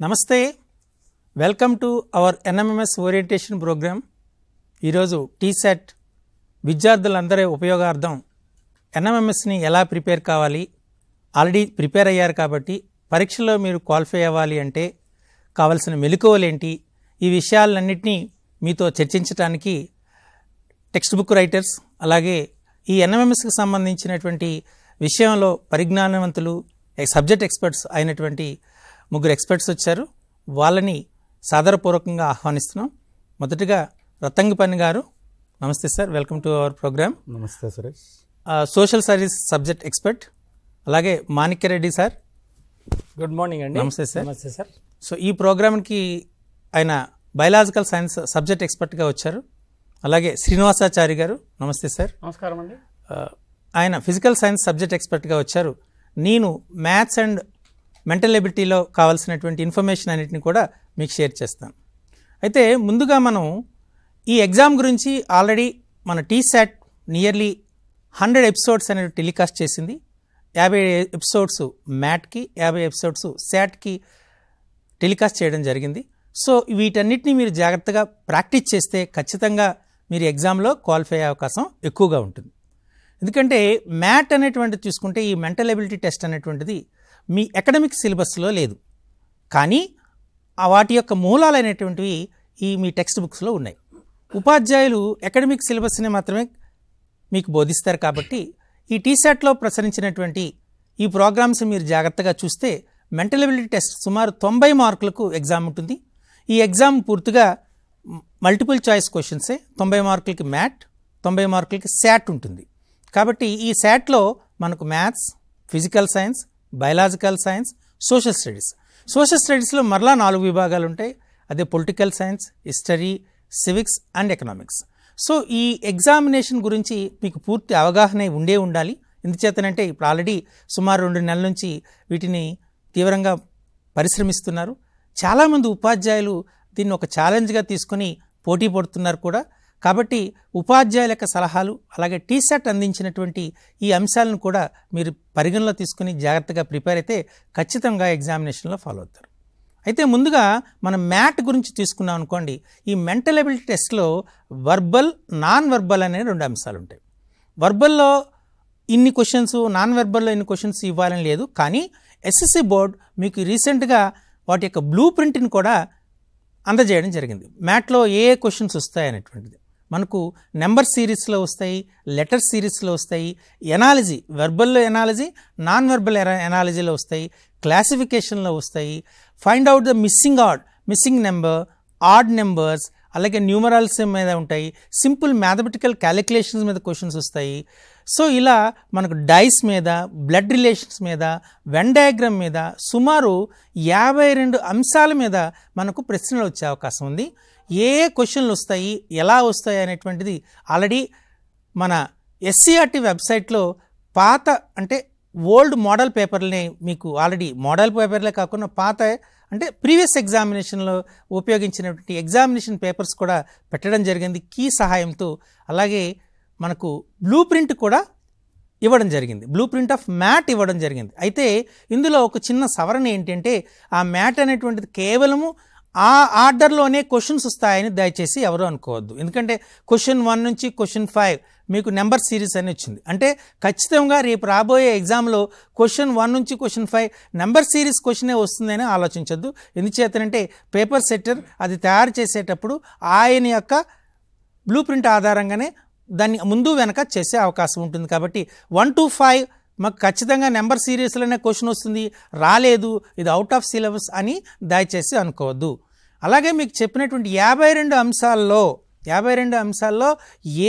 నమస్తే, welcome to our NMMS orientation programme. ఈరోజు టీసెట్ విద్యార్థులందరి ఉపయోగార్థం ఎన్ఎంఎంఎస్ని ఎలా ప్రిపేర్ కావాలి, ఆల్రెడీ ప్రిపేర్ అయ్యారు కాబట్టి పరీక్షలో మీరు క్వాలిఫై అవ్వాలి అంటే కావలసిన మెలకువలేంటి, ఈ విషయాలన్నింటినీ మీతో చర్చించడానికి టెక్స్ట్ బుక్ రైటర్స్ అలాగే ఈ ఎన్ఎంఎంఎస్కి సంబంధించినటువంటి విషయంలో పరిజ్ఞానవంతులు సబ్జెక్ట్ ఎక్స్పర్ట్స్ అయినటువంటి ముగ్గురు ఎక్స్పర్ట్స్ వచ్చారు. వాళ్ళని సాదరపూర్వకంగా ఆహ్వానిస్తున్నాం. మొదటగా రత్తంగిపని గారు, నమస్తే sir, welcome to our program. నమస్తే Suresh. Social service subject expert. అలాగే మాణిక్యరెడ్డి సార్, గుడ్ మార్నింగ్ అండి. నమస్తే సార్. నమస్తే సార్. సో ఈ ప్రోగ్రామ్కి ఆయన బయలాజికల్ సైన్స్ సబ్జెక్ట్ ఎక్స్పర్ట్గా వచ్చారు. అలాగే శ్రీనివాసాచారి గారు, నమస్తే సార్. నమస్కారం అండి. ఆయన ఫిజికల్ సైన్స్ సబ్జెక్ట్ ఎక్స్పర్ట్గా వచ్చారు. నేను మ్యాథ్స్ అండ్ మెంటల్ ఎబిలిటీలో కావాల్సినటువంటి ఇన్ఫర్మేషన్ అన్నిటిని కూడా మీకు షేర్ చేస్తాను. అయితే ముందుగా మనం ఈ ఎగ్జామ్ గురించి ఆల్రెడీ మన టీసాట్ నియర్లీ 100 ఎపిసోడ్స్ అనేవి టెలికాస్ట్ చేసింది. 50 ఎపిసోడ్స్ మ్యాట్కి, 50 ఎపిసోడ్స్ శాట్కి టెలికాస్ట్ చేయడం జరిగింది. సో వీటన్నిటిని మీరు జాగ్రత్తగా ప్రాక్టీస్ చేస్తే ఖచ్చితంగా మీరు ఎగ్జామ్లో క్వాలిఫై అయ్యే అవకాశం ఎక్కువగా ఉంటుంది. ఎందుకంటే మ్యాట్ అనేటువంటిది చూసుకుంటే ఈ మెంటల్ ఎబిలిటీ టెస్ట్ అనేటువంటిది మీ అకాడమిక్ సిలబస్లో లేదు, కానీ వాటి యొక్క మూలాలు అనేటువంటివి ఈ మీ టెక్స్ట్ బుక్స్లో ఉన్నాయి. ఉపాధ్యాయులు అకాడమిక్ సిలబస్ని మాత్రమే మీకు బోధిస్తారు కాబట్టి ఈ టీసాట్లో ప్రసరించినటువంటి ఈ ప్రోగ్రామ్స్ మీరు జాగ్రత్తగా చూస్తే మెంటల్ ఎబిలిటీ టెస్ట్ సుమారు 90 మార్కులకు ఎగ్జామ్ ఉంటుంది. ఈ ఎగ్జామ్ పూర్తిగా మల్టిపుల్ చాయిస్ క్వశ్చన్సే. 90 మార్కులకి మ్యాట్, 90 మార్కులకి శాట్ ఉంటుంది. కాబట్టి ఈ శాట్లో మనకు maths, physical science, biological science, social studies. Social స్టడీస్లో మరలా 4 విభాగాలు ఉంటాయి. అదే political science, history, civics and economics. So ఈ ఎగ్జామినేషన్ గురించి మీకు పూర్తి అవగాహన ఉండాలి. ఎందుచేతనంటే ఇప్పుడు ఆల్రెడీ సుమారు 2 నెలల నుంచి వీటిని తీవ్రంగా పరిశ్రమిస్తున్నారు. చాలామంది ఉపాధ్యాయులు దీన్ని ఒక ఛాలెంజ్గా తీసుకొని పోటీ పడుతున్నారు కూడా. కాబట్టి ఉపాధ్యాయుల యొక్క సలహాలు అలాగే టీసాట్ అందించినటువంటి ఈ అంశాలను కూడా మీరు పరిగణలో తీసుకుని జాగ్రత్తగా ప్రిపేర్ అయితే ఖచ్చితంగా ఎగ్జామినేషన్లో ఫాలో అవుతారు. అయితే ముందుగా మనం మ్యాట్ గురించి తీసుకున్నాం అనుకోండి. ఈ మెంటల్ ఎబిలిటీ టెస్ట్లో వర్బల్, నాన్ వర్బల్ అనే 2 అంశాలు ఉంటాయి. వర్బల్లో ఇన్ని క్వశ్చన్స్, నాన్ వెర్బల్లో ఇన్ని క్వశ్చన్స్ ఇవ్వాలని లేదు, కానీ ఎస్ఎస్సి బోర్డ్ మీకు రీసెంట్గా వాటి యొక్క బ్లూ ప్రింట్ని కూడా అందజేయడం జరిగింది. మ్యాట్లో ఏ క్వశ్చన్స్ వస్తాయి అనేటువంటిది మనకు నెంబర్ సిరీస్లో వస్తాయి, లెటర్ సిరీస్లో వస్తాయి, ఎనాలజీ వెర్బల్లో ఎనాలజీ, నాన్ వెర్బల్ ఎనాలజీలో వస్తాయి, క్లాసిఫికేషన్లో వస్తాయి, find out the missing number, odd numbers, అలాగే న్యూమరల్స్ మీద ఉంటాయి, సింపుల్ మ్యాథమెటికల్ క్యాలిక్యులేషన్స్ మీద క్వశ్చన్స్ వస్తాయి. సో ఇలా మనకు డైస్ మీద, బ్లడ్ రిలేషన్స్ మీద, వెన్ డయాగ్రామ్ మీద సుమారు 52 అంశాల మీద మనకు ప్రశ్నలు వచ్చే అవకాశం ఉంది. ఏ క్వశ్చన్లు వస్తాయి, ఎలా వస్తాయి అనేటువంటిది ఆల్రెడీ మన ఎస్సీఆర్టీ వెబ్సైట్లో పాత అంటే ఓల్డ్ మోడల్ పేపర్ని మీకు ఆల్రెడీ మోడల్ పేపర్లే కాకుండా పాత అంటే ప్రీవియస్ ఎగ్జామినేషన్లో ఉపయోగించినటువంటి ఎగ్జామినేషన్ పేపర్స్ కూడా పెట్టడం జరిగింది కీ సహాయంతో. అలాగే మనకు బ్లూ ప్రింట్ కూడా ఇవ్వడం జరిగింది, బ్లూ ప్రింట్ ఆఫ్ మ్యాట్ ఇవ్వడం జరిగింది. అయితే ఇందులో ఒక చిన్న సవరణ ఏంటంటే ఆ మ్యాట్ అనేటువంటిది కేవలము ఆ ఆర్డర్లోనే క్వశ్చన్స్ వస్తాయని దయచేసి ఎవరు అనుకోవద్దు. ఎందుకంటే క్వశ్చన్ 1 నుంచి క్వశ్చన్ 5 మీకు నెంబర్ సిరీస్ అని వచ్చింది అంటే ఖచ్చితంగా రేపు రాబోయే ఎగ్జామ్లో క్వశ్చన్ 1 నుంచి క్వశ్చన్ 5 నెంబర్ సిరీస్ క్వశ్చనే వస్తుందని ఆలోచించద్దు. ఎందుచేతనంటే పేపర్ సెట్టర్ అది తయారు చేసేటప్పుడు ఆయన యొక్క బ్లూ ప్రింట్ ఆధారంగానే దాన్ని ముందు వెనక చేసే అవకాశం ఉంటుంది. కాబట్టి 1 to 5 మాకు ఖచ్చితంగా నెంబర్ సిరీస్లోనే క్వశ్చన్ వస్తుంది, రాలేదు, ఇది అవుట్ ఆఫ్ సిలబస్ అని దయచేసి అనుకోవద్దు. అలాగే మీకు చెప్పినటువంటి 52 అంశాల్లో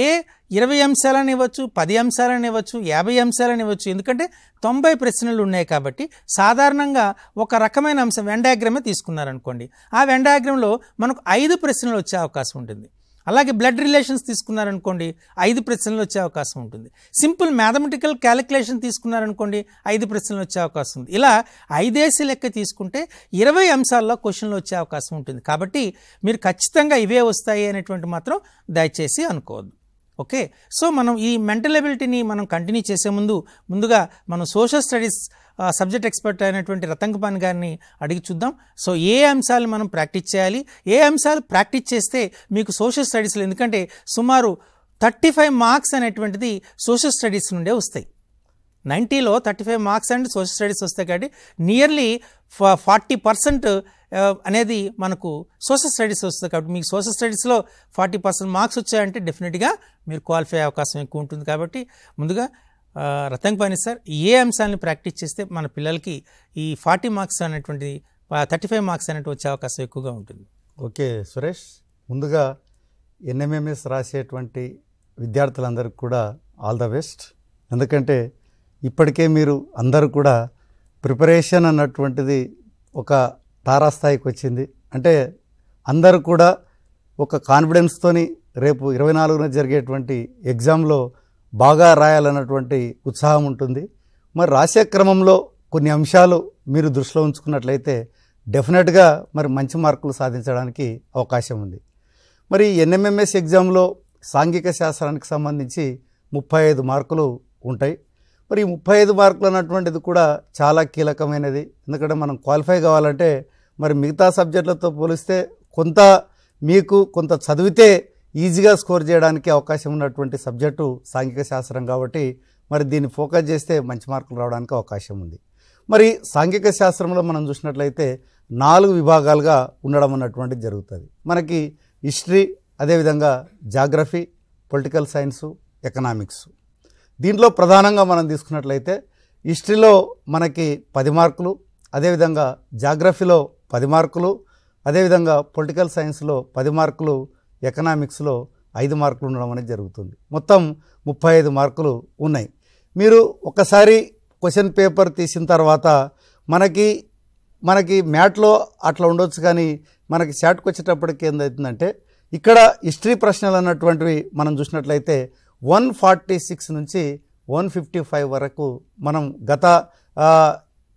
ఏ 20 అంశాలని ఇవ్వచ్చు, 10 అంశాలని ఇవ్వచ్చు, 50 అంశాలని ఇవ్వచ్చు. ఎందుకంటే 90 ప్రశ్నలు ఉన్నాయి కాబట్టి సాధారణంగా ఒక రకమైన అంశం వెన్ డయాగ్రామే తీసుకున్నారనుకోండి, ఆ వెన్ డయాగ్రామ్లో మనకు 5 ప్రశ్నలు వచ్చే అవకాశం ఉంటుంది. అలాగే బ్లడ్ రిలేషన్స్ తీసుకున్నారనుకోండి, 5 ప్రశ్నలు వచ్చే అవకాశం ఉంటుంది. సింపుల్ మ్యాథమెటికల్ క్యాలిక్యులేషన్ తీసుకున్నారనుకోండి, 5 ప్రశ్నలు వచ్చే అవకాశం ఉంది. ఇలా 5 లెక్క తీసుకుంటే 20 అంశాల్లో క్వశ్చన్లు వచ్చే అవకాశం ఉంటుంది. కాబట్టి మీరు ఖచ్చితంగా ఇవే వస్తాయి అనేటువంటి మాత్రం దయచేసి అనుకోవద్దు. ఓకే, సో మనం ఈ మెంటల్ ఎబిలిటీని మనం కంటిన్యూ చేసే ముందుగా మనం సోషల్ స్టడీస్ సబ్జెక్ట్ ఎక్స్పర్ట్ అయినటువంటి రతంగపాణి గారిని అడిగి చూద్దాం. సో ఏ అంశాలు మనం ప్రాక్టీస్ చేయాలి, ఏ అంశాలు ప్రాక్టీస్ చేస్తే మీకు సోషల్ స్టడీస్లో, ఎందుకంటే సుమారు 35 మార్క్స్ అనేటువంటిది సోషల్ స్టడీస్ నుండే వస్తాయి. 90లో 35 మార్క్స్ అండ్ సోషల్ స్టడీస్ వస్తాయి కాబట్టి నియర్లీ 40% అనేది మనకు సోషల్ స్టడీస్ వస్తుంది. కాబట్టి మీకు సోషల్ స్టడీస్లో 40% మార్క్స్ వచ్చాయంటే డెఫినెట్గా మీరు క్వాలిఫై అయ్యే అవకాశం ఎక్కువ ఉంటుంది. కాబట్టి ముందుగా రతంగపాణి సార్, ఏ అంశాలను ప్రాక్టీస్ చేస్తే మన పిల్లలకి ఈ 40 మార్క్స్ అనేటువంటి 35 మార్క్స్ అనేటువంటి వచ్చే అవకాశం ఎక్కువగా ఉంటుంది? ఓకే సురేష్, ముందుగా ఎన్ఎంఎంఎస్ రాసేటువంటి విద్యార్థులందరికీ కూడా ఆల్ ద బెస్ట్. ఎందుకంటే ఇప్పటికే మీరు అందరూ కూడా ప్రిపరేషన్ అన్నటువంటిది ఒక తారాస్థాయికి వచ్చింది. అంటే అందరూ కూడా ఒక కాన్ఫిడెన్స్తోని రేపు 24న జరిగేటువంటి ఎగ్జామ్లో బాగా రాయాలన్నటువంటి ఉత్సాహం ఉంటుంది. మరి రాసే క్రమంలో కొన్ని అంశాలు మీరు దృష్టిలో ఉంచుకున్నట్లయితే డెఫినెట్గా మరి మంచి మార్కులు సాధించడానికి అవకాశం ఉంది. మరి ఎన్ఎంఎంఎస్ ఎగ్జామ్లో సాంఘిక శాస్త్రానికి సంబంధించి 35 మార్కులు ఉంటాయి. మరి 35 మార్కులు అన్నటువంటిది కూడా చాలా కీలకమైనది. ఎందుకంటే మనం క్వాలిఫై కావాలంటే మరి మిగతా సబ్జెక్టులతో పోలిస్తే కొంత చదివితే ఈజీగా స్కోర్ చేయడానికి అవకాశం ఉన్నటువంటి సబ్జెక్టు సాంఘిక శాస్త్రం. కాబట్టి మరి దీన్ని ఫోకస్ చేస్తే మంచి మార్కులు రావడానికి అవకాశం ఉంది. మరి సాంఘిక శాస్త్రంలో మనం చూసినట్లయితే 4 విభాగాలుగా ఉండడం అన్నటువంటిది జరుగుతుంది. మనకి హిస్టరీ, అదేవిధంగా జాగ్రఫీ, పొలిటికల్ సైన్సు, ఎకనామిక్స్. దీంట్లో ప్రధానంగా మనం తీసుకున్నట్లయితే హిస్టరీలో మనకి 10 మార్కులు, అదేవిధంగా జాగ్రఫీలో 10 మార్కులు, అదేవిధంగా పొలిటికల్ సైన్స్లో 10 మార్కులు, ఎకనామిక్స్లో 5 మార్కులు ఉండడం అనేది జరుగుతుంది. మొత్తం 35 మార్కులు ఉన్నాయి. మీరు ఒకసారి క్వశ్చన్ పేపర్ తీసిన తర్వాత మనకి మ్యాట్లో అట్లా ఉండొచ్చు, కానీ మనకి చాట్కి వచ్చేటప్పటికి ఏందవుతుందంటే ఇక్కడ హిస్టరీ ప్రశ్నలు అన్నటువంటివి మనం చూసినట్లయితే 146 నుంచి 155 వరకు మనం గత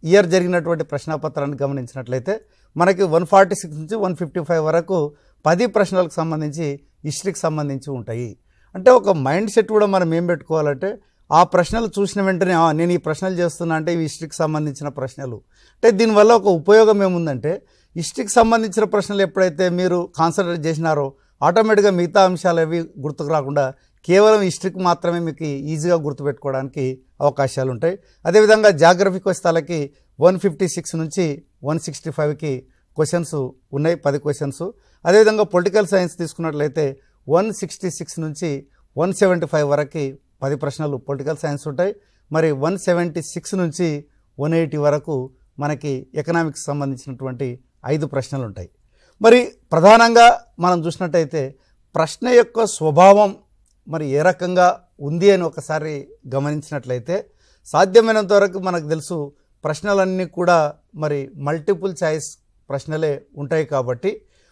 ఇయర్ జరిగినటువంటి ప్రశ్నపత్రాన్ని గమనించినట్లయితే మనకి 146 నుంచి 155 వరకు 10 ప్రశ్నలకు సంబంధించి హిస్టరీకి సంబంధించి ఉంటాయి. అంటే ఒక మైండ్ సెట్ కూడా మనం ఏం పెట్టుకోవాలంటే ఆ ప్రశ్నలు చూసిన వెంటనే నేను ఈ ప్రశ్నలు చేస్తున్నా అంటే ఇవి హిస్టరీకి సంబంధించిన ప్రశ్నలు. అంటే దీనివల్ల ఒక ఉపయోగం ఏముందంటే హిస్టరీకి సంబంధించిన ప్రశ్నలు ఎప్పుడైతే మీరు కాన్సన్ట్రేట్ చేసినారో ఆటోమేటిక్గా మిగతా అంశాలు అవి గుర్తుకు రాకుండా కేవలం హిస్టరీకి మాత్రమే మీకు ఈజీగా గుర్తుపెట్టుకోవడానికి అవకాశాలు ఉంటాయి. అదేవిధంగా జాగ్రఫీకి వస్తే 156 నుంచి 165కి క్వశ్చన్స్ ఉన్నాయి, 10 క్వశ్చన్స్. అదేవిధంగా పొలిటికల్ సైన్స్ తీసుకున్నట్లయితే 166 నుంచి 175 వరకు 10 ప్రశ్నలు పొలిటికల్ సైన్స్ ఉంటాయి. మరి 176 నుంచి 180 వరకు మనకి ఎకనామిక్స్ సంబంధించినటువంటి 5 ప్రశ్నలు ఉంటాయి. మరి ప్రధానంగా మనం చూసినట్టయితే ప్రశ్న యొక్క స్వభావం మరి ఏ రకంగా ఉంది అని ఒకసారి గమనించినట్లయితే సాధ్యమైనంత వరకు మనకు తెలుసు ప్రశ్నలన్నీ కూడా మరి మల్టిపుల్ చాయిస్ ప్రశ్నలే ఉంటాయి. కాబట్టి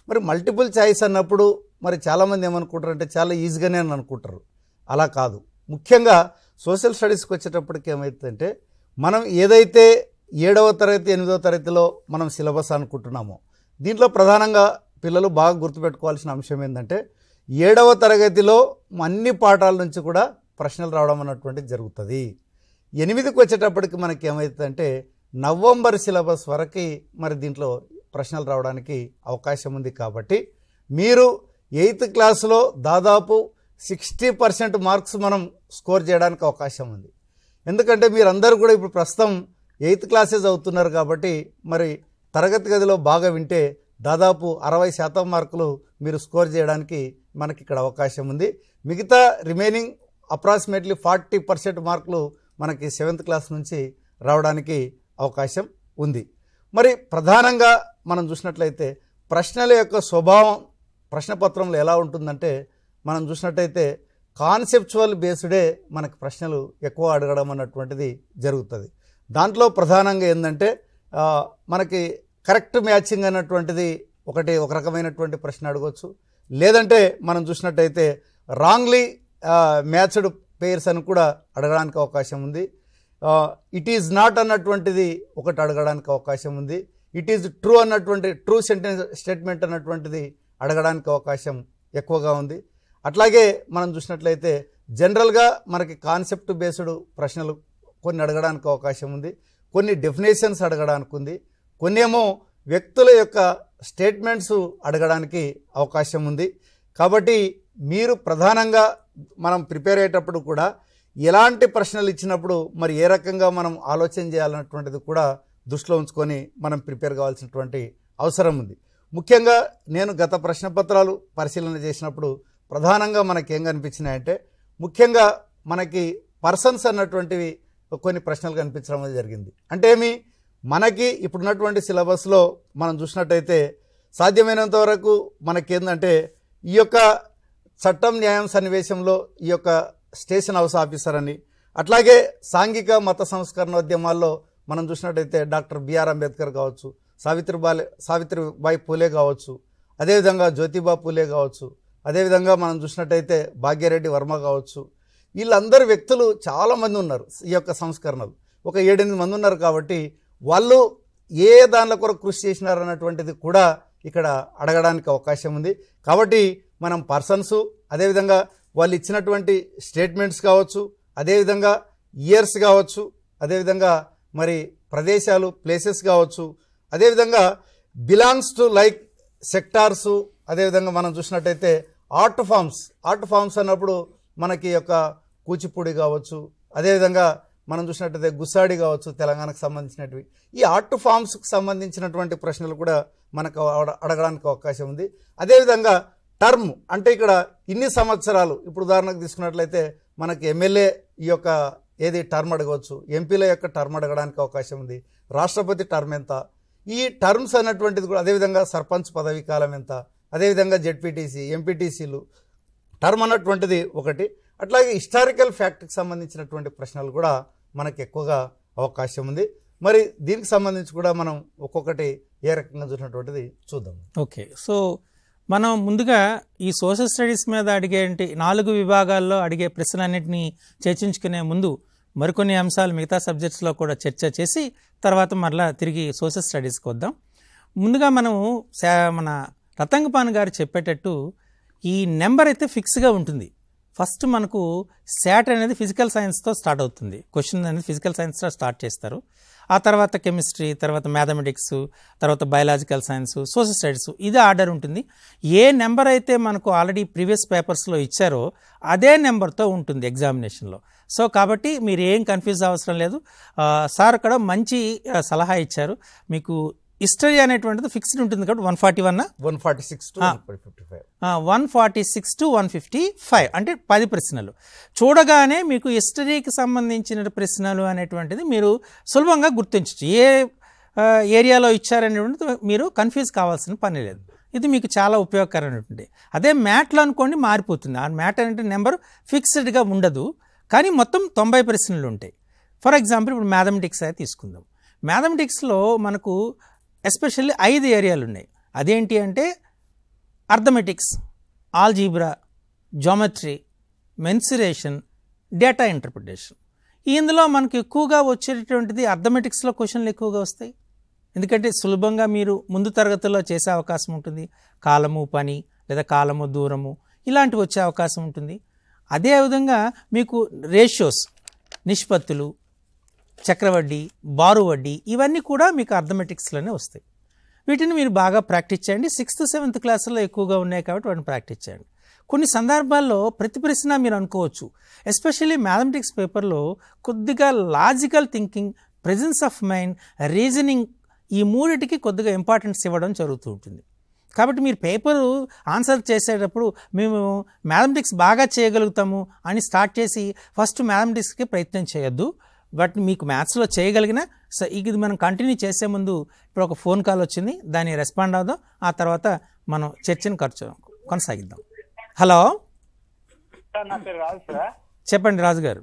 మరి మల్టిపుల్ చాయిస్ అన్నప్పుడు మరి చాలామంది ఏమనుకుంటారంటే చాలా ఈజీగానే అని అనుకుంటారు. అలా కాదు. ముఖ్యంగా సోషల్ స్టడీస్కి వచ్చేటప్పటికి ఏమవుతుందంటే మనం ఏదైతే 7వ తరగతి 8వ తరగతిలో మనం సిలబస్ అనుకుంటున్నామో దీంట్లో ప్రధానంగా పిల్లలు బాగా గుర్తుపెట్టుకోవాల్సిన అంశం ఏంటంటే 7వ తరగతిలో అన్ని పాఠాల నుంచి కూడా ప్రశ్నలు రావడం అన్నటువంటిది జరుగుతుంది. 8కి వచ్చేటప్పటికి మనకి ఏమవుతుందంటే నవంబర్ సిలబస్ వరకు మరి దీంట్లో ప్రశ్నలు రావడానికి అవకాశం ఉంది. కాబట్టి మీరు 8th క్లాస్లో దాదాపు 60% మార్క్స్ మనం స్కోర్ చేయడానికి అవకాశం ఉంది. ఎందుకంటే మీరందరూ కూడా ఇప్పుడు ప్రస్తుతం 8th క్లాసెస్ అవుతున్నారు. కాబట్టి మరి తరగతి గదిలో బాగా వింటే దాదాపు 60% మార్కులు మీరు స్కోర్ చేయడానికి మనకి ఇక్కడ అవకాశం ఉంది. మిగతా రిమైనింగ్ అప్రాక్సిమేట్లీ 40% మార్కులు మనకి 7th క్లాస్ నుంచి రావడానికి అవకాశం ఉంది. మరి ప్రధానంగా మనం చూసినట్లయితే ప్రశ్నల యొక్క స్వభావం ప్రశ్నపత్రంలో ఎలా ఉంటుందంటే మనం చూసినట్టయితే కాన్సెప్చువల్ బేస్డే మనకి ప్రశ్నలు ఎక్కువ అడగడం అన్నటువంటిది జరుగుతుంది. దాంట్లో ప్రధానంగా ఏంటంటే మనకి కరెక్ట్ మ్యాచింగ్ అన్నటువంటిది ఒక రకమైనటువంటి ప్రశ్న అడగవచ్చు. లేదంటే మనం చూసినట్టయితే రాంగ్లీ మ్యాచ్డ్ పేర్స్ అని కూడా అడగడానికి అవకాశం ఉంది. ఇట్ ఈజ్ నాట్ అన్నటువంటిది ఒకటి అడగడానికి అవకాశం ఉంది. ఇట్ ఈజ్ ట్రూ అన్నటువంటి ట్రూ స్టేట్మెంట్ అన్నటువంటిది అడగడానికి అవకాశం ఎక్కువగా ఉంది. అట్లాగే మనం చూసినట్లయితే జనరల్గా మనకి కాన్సెప్ట్ బేస్డ్ ప్రశ్నలు కొన్ని అడగడానికి అవకాశం ఉంది, కొన్ని డెఫినేషన్స్ అడగడానికి ఉంది, కొన్ని ఏమో వ్యక్తుల యొక్క స్టేట్మెంట్స్ అడగడానికి అవకాశం ఉంది. కాబట్టి మీరు ప్రధానంగా మనం ప్రిపేర్ అయ్యేటప్పుడు కూడా ఎలాంటి ప్రశ్నలు ఇచ్చినప్పుడు మరి ఏ రకంగా మనం ఆలోచన చేయాలన్నటువంటిది కూడా దృష్టిలో ఉంచుకొని మనం ప్రిపేర్ కావాల్సినటువంటి అవసరం ఉంది. ముఖ్యంగా నేను గత ప్రశ్నపత్రాలు పరిశీలన చేసినప్పుడు ప్రధానంగా మనకేం కనిపించినాయంటే ముఖ్యంగా మనకి పర్సన్స్ అన్నటువంటివి కొన్ని ప్రశ్నలు కనిపించడం జరిగింది. అంటే ఏమి మనకి ఇప్పుడున్నటువంటి సిలబస్లో మనం చూసినట్టయితే సాధ్యమైనంత వరకు మనకేందంటే ఈ యొక్క చట్టం న్యాయం సన్నివేశంలో ఈ యొక్క స్టేషన్ హౌస్ ఆఫీసర్ అని, అట్లాగే సాంఘిక మత సంస్కరణోద్యమాల్లో మనం చూసినట్టయితే డాక్టర్ బిఆర్ అంబేద్కర్ కావచ్చు, సావిత్రిబాయి పూలే కావచ్చు, అదేవిధంగా జ్యోతిబా పూలే కావచ్చు, అదేవిధంగా మనం చూసినట్టయితే భాగ్యరెడ్డి వర్మ కావచ్చు, వీళ్ళందరు వ్యక్తులు చాలామంది ఉన్నారు. ఈ యొక్క సంస్కరణలు ఒక 7-8 మంది ఉన్నారు. కాబట్టి వాళ్ళు ఏ దానిల కొరకు కృషి చేసినారు అన్నటువంటిది కూడా ఇక్కడ అడగడానికి అవకాశం ఉంది. కాబట్టి మనం పర్సన్స్, అదేవిధంగా వాళ్ళు ఇచ్చినటువంటి స్టేట్మెంట్స్ కావచ్చు, అదేవిధంగా ఇయర్స్ కావచ్చు, అదేవిధంగా మరి ప్రదేశాలు ప్లేసెస్ కావచ్చు, అదేవిధంగా బిలాంగ్స్ టు లైక్ సెక్టార్సు, అదేవిధంగా మనం చూసినట్టయితే ఆర్ట్ ఫామ్స్ అన్నప్పుడు మనకి యొక్క కూచిపూడి కావచ్చు, అదేవిధంగా మనం చూసినట్టయితే గుస్సాడి కావచ్చు, తెలంగాణకు సంబంధించినవి. ఈ ఆర్ట్ ఫామ్స్కి సంబంధించినటువంటి ప్రశ్నలు కూడా మనకు అడగడానికి అవకాశం ఉంది. అదేవిధంగా టర్మ్ అంటే ఇక్కడ ఇన్ని సంవత్సరాలు, ఇప్పుడు ఉదాహరణకు తీసుకున్నట్లయితే మనకి ఎమ్మెల్యే ఈ యొక్క ఏది టర్మ్ అడగవచ్చు, ఎంపీల యొక్క టర్మ్ అడగడానికి అవకాశం ఉంది, రాష్ట్రపతి టర్మ్ ఎంత, ఈ టర్మ్స్ అన్నటువంటిది కూడా, అదేవిధంగా సర్పంచ్ పదవీ కాలం ఎంత, అదేవిధంగా జెడ్పీటీసీ ఎంపీటీసీలు టర్మ్ అన్నటువంటిది ఒకటి. అట్లాగే హిస్టారికల్ ఫ్యాక్ట్కి సంబంధించినటువంటి ప్రశ్నలు కూడా మనకు ఎక్కువగా అవకాశం ఉంది. మరి దీనికి సంబంధించి కూడా మనం ఒక్కొక్కటి ఏ రకంగా చూసినటువంటిది చూద్దాం. ఓకే, సో మనం ముందుగా ఈ సోషల్ స్టడీస్ మీద అడిగే 4 విభాగాల్లో అడిగే ప్రశ్నలన్నింటినీ చర్చించుకునే ముందు మరికొన్ని అంశాలు మిగతా సబ్జెక్ట్స్లో కూడా చర్చ చేసి తర్వాత మరలా తిరిగి సోషల్ స్టడీస్కి వద్దాం. ముందుగా మనము మన రతంగపాన్ గారు చెప్పేటట్టు ఈ నెంబర్ అయితే ఫిక్స్గా ఉంటుంది. ఫస్ట్ మనకు శాట్ అనేది ఫిజికల్ సైన్స్తో స్టార్ట్ అవుతుంది. క్వశ్చన్ అనేది ఫిజికల్ సైన్స్తో స్టార్ట్ చేస్తారు. ఆ తర్వాత కెమిస్ట్రీ, తర్వాత మ్యాథమెటిక్స్, తర్వాత బయాలజికల్ సైన్స్, సోషల్ స్టడీస్, ఇది ఆర్డర్ ఉంటుంది. ఏ నెంబర్ అయితే మనకు ఆల్రెడీ ప్రీవియస్ పేపర్స్లో ఇచ్చారో అదే నెంబర్తో ఉంటుంది ఎగ్జామినేషన్లో. సో కాబట్టి మీరు ఏం కన్ఫ్యూజ్ అవసరం లేదు. సార్ అక్కడ మంచి సలహా ఇచ్చారు. మీకు హిస్టరీ అనేటువంటిది ఫిక్స్డ్ ఉంటుంది కాబట్టి 141 146 to 155 అంటే 10 ప్రశ్నలు. చూడగానే మీకు హిస్టరీకి సంబంధించిన ప్రశ్నలు అనేటువంటిది మీరు సులభంగా గుర్తించవచ్చు. ఏ ఏరియాలో ఇచ్చారనేటువంటిది మీరు కన్ఫ్యూజ్ కావాల్సిన పని లేదు. ఇది మీకు చాలా ఉపయోగకరమైనటువంటి. అదే మ్యాట్లో అనుకోండి మారిపోతుంది. ఆ మ్యాట్ అంటే నెంబర్ ఫిక్స్డ్గా ఉండదు, కానీ మొత్తం 90 ప్రశ్నలు ఉంటాయి. ఫర్ ఎగ్జాంపుల్ ఇప్పుడు మ్యాథమెటిక్స్ అయితే తీసుకుందాం. మ్యాథమెటిక్స్లో మనకు ఎస్పెషల్లీ 5 ఏరియాలు ఉన్నాయి. అదేంటి అంటే arithmetics, algebra, geometry, mensuration, data interpretation. ఇందులో మనకు ఎక్కువగా వచ్చేటటువంటిది అర్థమెటిక్స్లో క్వశ్చన్లు ఎక్కువగా వస్తాయి. ఎందుకంటే సులభంగా మీరు ముందు తరగతుల్లో చేసే అవకాశం ఉంటుంది. కాలము పని లేదా కాలము దూరము ఇలాంటివి వచ్చే అవకాశం ఉంటుంది. అదేవిధంగా మీకు రేషియోస్, నిష్పత్తులు, చక్రవడ్డీ, బారు వడ్డీ, ఇవన్నీ కూడా మీకు అర్థమెటిక్స్లోనే వస్తాయి. వీటిని మీరు బాగా ప్రాక్టీస్ చేయండి. 6th 7th క్లాసుల్లో ఎక్కువగా ఉన్నాయి కాబట్టి వాటిని ప్రాక్టీస్ చేయండి. కొన్ని సందర్భాల్లో ప్రతి ప్రశ్న మీరు అనుకోవచ్చు, ఎస్పెషల్లీ మ్యాథమెటిక్స్ పేపర్లో కొద్దిగా logical thinking, presence of mind, reasoning, ఈ మూడిటికి కొద్దిగా ఇంపార్టెన్స్ ఇవ్వడం జరుగుతూ ఉంటుంది. కాబట్టి మీరు పేపరు ఆన్సర్ చేసేటప్పుడు మేము మ్యాథమెటిక్స్ బాగా చేయగలుగుతాము అని స్టార్ట్ చేసి ఫస్ట్ మ్యాథమెటిక్స్కి ప్రయత్నం చేయొద్దు. బట్ మీకు మ్యాథ్స్లో చేయగలిగిన ఇది మనం కంటిన్యూ చేసే ముందు ఇప్పుడు ఒక ఫోన్ కాల్ వచ్చింది, దాన్ని రెస్పాండ్ అవుదాం. ఆ తర్వాత మనం చర్చను కొనసాగిద్దాం. హలో, నా పేరు రాజు సార్. చెప్పండి రాజు గారు.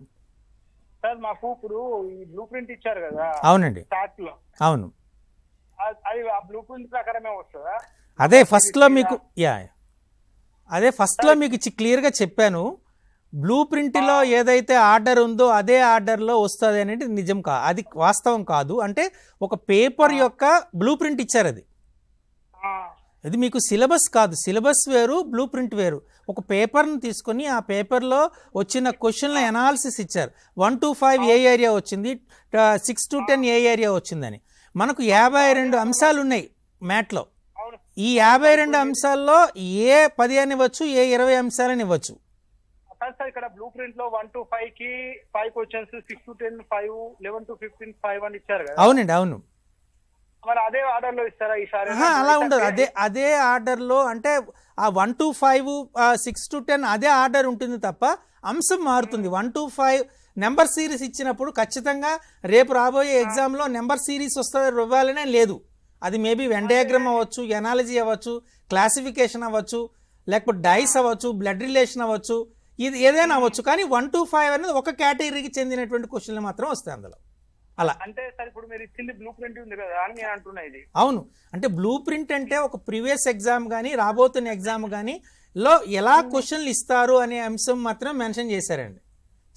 సార్ మాకు ఇప్పుడు ఈ బ్లూ ప్రింట్ ఇచ్చారు కదా. అవునండి, స్టార్ట్ లో. అవును, అది ఆ బ్లూ ప్రింట్ ప్రకారమే వస్తుందా? అదే ఫస్ట్లో మీకు అదే ఫస్ట్లో మీకు క్లియర్గా చెప్పాను. బ్లూ ప్రింట్లో ఏదైతే ఆర్డర్ ఉందో అదే ఆర్డర్లో వస్తుంది అనేది నిజం కాదు, అది వాస్తవం కాదు. అంటే ఒక పేపర్ యొక్క బ్లూ ప్రింట్ ఇచ్చారు, అది మీకు సిలబస్ కాదు. సిలబస్ వేరు, బ్లూ ప్రింట్ వేరు. ఒక పేపర్ని తీసుకొని ఆ పేపర్లో వచ్చిన క్వశ్చన్ల అనాలిసిస్ ఇచ్చారు. 1 to 5 ఏ ఏరియా వచ్చింది, 6 to 10 ఏ ఏరియా వచ్చిందని. మనకు 52 అంశాలు ఉన్నాయి మ్యాట్లో. ఈ 52 అంశాల్లో ఏ 10 అని ఇవ్వచ్చు, ఏ 20 అంశాలని ఇవ్వచ్చు. సార్ ఇక్కడ బ్లూ ప్రింట్ లో 1 to 5 కి 5 క్వశ్చన్స్, 6 to 10 5, 11 to 15 5 అని ఇచ్చారు కదా. అవునండి, అవును. మరి అదే ఆర్డర్ లో ఇస్తారా ఈసారి? అలా ఉండదు. అదే ఆర్డర్లో అంటే ఆ 1 to 5, 6 to 10 అదే ఆర్డర్ ఉంటుంది తప్ప అంశం మారుతుంది. 1 to 5 నెంబర్ సిరీస్ ఇచ్చినప్పుడు ఖచ్చితంగా రేపు రాబోయే ఎగ్జామ్లో నెంబర్ సిరీస్ వస్తుంది ఇవ్వాలనే లేదు. అది మేబీ వెన్ డయాగ్రామ్ అవ్వచ్చు, ఎనాలజీ అవ్వచ్చు, క్లాసిఫికేషన్ అవ్వచ్చు, లేకపోతే డైస్ అవ్వచ్చు, బ్లడ్ రిలేషన్ అవ్వచ్చు, ఇది ఏదైనా అవ్వచ్చు. కానీ 1 to 5 అనేది ఒక కేటగిరీకి చెందినటువంటి క్వశ్చన్లు మాత్రం వస్తాయి అందులో. అలా అంటే సార్ ఇప్పుడు మీరు ఇచ్చింది బ్లూ ప్రింట్ ఉంది కదా అని నేను అంటున్నా. ఇది అవును. అంటే బ్లూ ప్రింట్ అంటే ఒక ప్రీవియస్ ఎగ్జామ్ కానీ రాబోతున్న ఎగ్జామ్ కానీ లో ఎలా క్వశ్చన్లు ఇస్తారు అనే అంశం మాత్రం మెన్షన్ చేశారండి.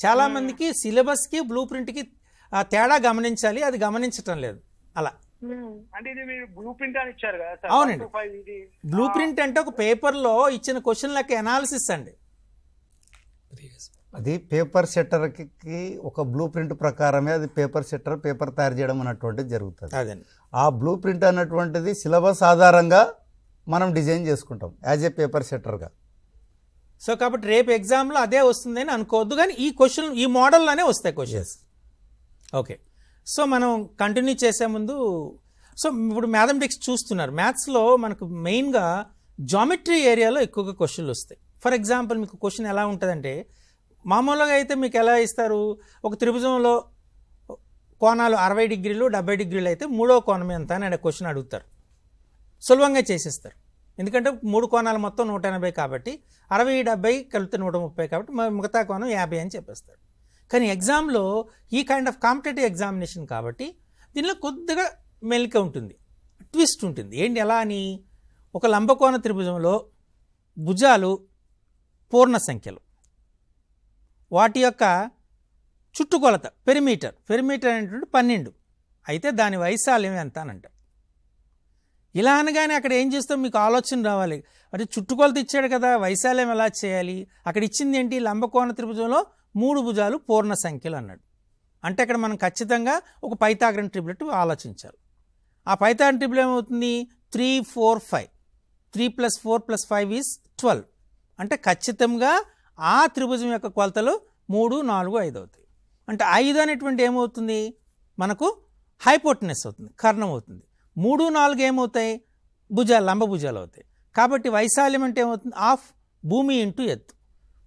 చాలా మందికి సిలబస్కి బ్లూ ప్రింట్కి తేడా గమనించాలి, అది గమనించటం లేదు. అలా అంటే ఇది మీరు బ్లూ ప్రింట్ అని ఇచ్చారు కదా సార్. అవునండి, బ్లూ ప్రింట్ అంటే ఒక పేపర్లో ఇచ్చిన క్వశ్చన్లకి అనాలిసిస్ అండి. అది పేపర్ సెట్టర్కి ఒక బ్లూ ప్రింట్ ప్రకారమే అది పేపర్ సెట్టర్ పేపర్ తయారు చేయడం అన్నటువంటిది జరుగుతుంది. అదండి, ఆ బ్లూ ప్రింట్ అన్నటువంటిది సిలబస్ ఆధారంగా మనం డిజైన్ చేసుకుంటాం యాజ్ ఏ పేపర్ సెట్టర్గా. సో కాబట్టి రేపు ఎగ్జామ్లో అదే వస్తుందని అనుకోవద్దు, కానీ ఈ క్వశ్చన్ ఈ మోడల్లోనే వస్తాయి క్వశ్చన్స్. ఓకే, సో మనం కంటిన్యూ చేసే ముందు సో ఇప్పుడు మ్యాథమెటిక్స్ చూస్తున్నారు. మ్యాథ్స్లో మనకు మెయిన్గా జామెట్రీ ఏరియాలో ఎక్కువగా క్వశ్చన్లు వస్తాయి. ఫర్ ఎగ్జాంపుల్ మీకు క్వశ్చన్ ఎలా ఉంటుందంటే, మామూలుగా అయితే మీకు ఎలా ఇస్తారు, ఒక త్రిభుజంలో కోణాలు 60 degrees 70 degrees అయితే మూడో కోణం ఎంత అని క్వశ్చన్ అడుగుతారు. సులభంగా చేసేస్తారు, ఎందుకంటే 3 కోణాలు మొత్తం 180 కాబట్టి 60 70 కలిపితే 130 కాబట్టి మిగతా కోణం 50 అని చెప్పేస్తారు. కానీ ఎగ్జామ్లో ఈ కైండ్ ఆఫ్ కాంపిటేటివ్ ఎగ్జామినేషన్ కాబట్టి దీనిలో కొద్దిగా మెలిక ఉంటుంది, ట్విస్ట్ ఉంటుంది. ఏంటి ఎలా అని, ఒక లంబకోణ త్రిభుజంలో భుజాలు పూర్ణ సంఖ్యలు, వాటి యొక్క చుట్టుకొలత పెరిమీటర్ అనేటువంటి 12 అయితే దాని వైశాల్యం ఎంత అని అంటారు. ఇలా అనగానే అక్కడ ఏం చేస్తాం మీకు ఆలోచన రావాలి, అంటే చుట్టుకొలత ఇచ్చాడు కదా వైశాల్యం ఎలా చేయాలి, అక్కడ ఇచ్చింది ఏంటి, లంబకోణ త్రిభుజంలో 3 భుజాలు పూర్ణ సంఖ్యలు అన్నాడు. అంటే అక్కడ మనం ఖచ్చితంగా ఒక పైథాగరన్ ట్రిప్లెట్ ఆలోచించాలి. ఆ పైథాగరన్ ట్రిప్లెట్ ఏమవుతుంది, 3 4 5, 3 + 4 + 5 is 12. అంటే ఖచ్చితంగా ఆ త్రిభుజం యొక్క కొలతలు 3 4 5 అవుతాయి. అంటే 5 అనేటువంటి ఏమవుతుంది మనకు హైపోటెనస్ అవుతుంది, కర్ణం అవుతుంది. 3 4 ఏమవుతాయి, భుజాలు, లంబ భుజాలు అవుతాయి. కాబట్టి వైశాల్యం అంటే ఏమవుతుంది, ఆఫ్ భూమి ఇంటూ ఎత్తు.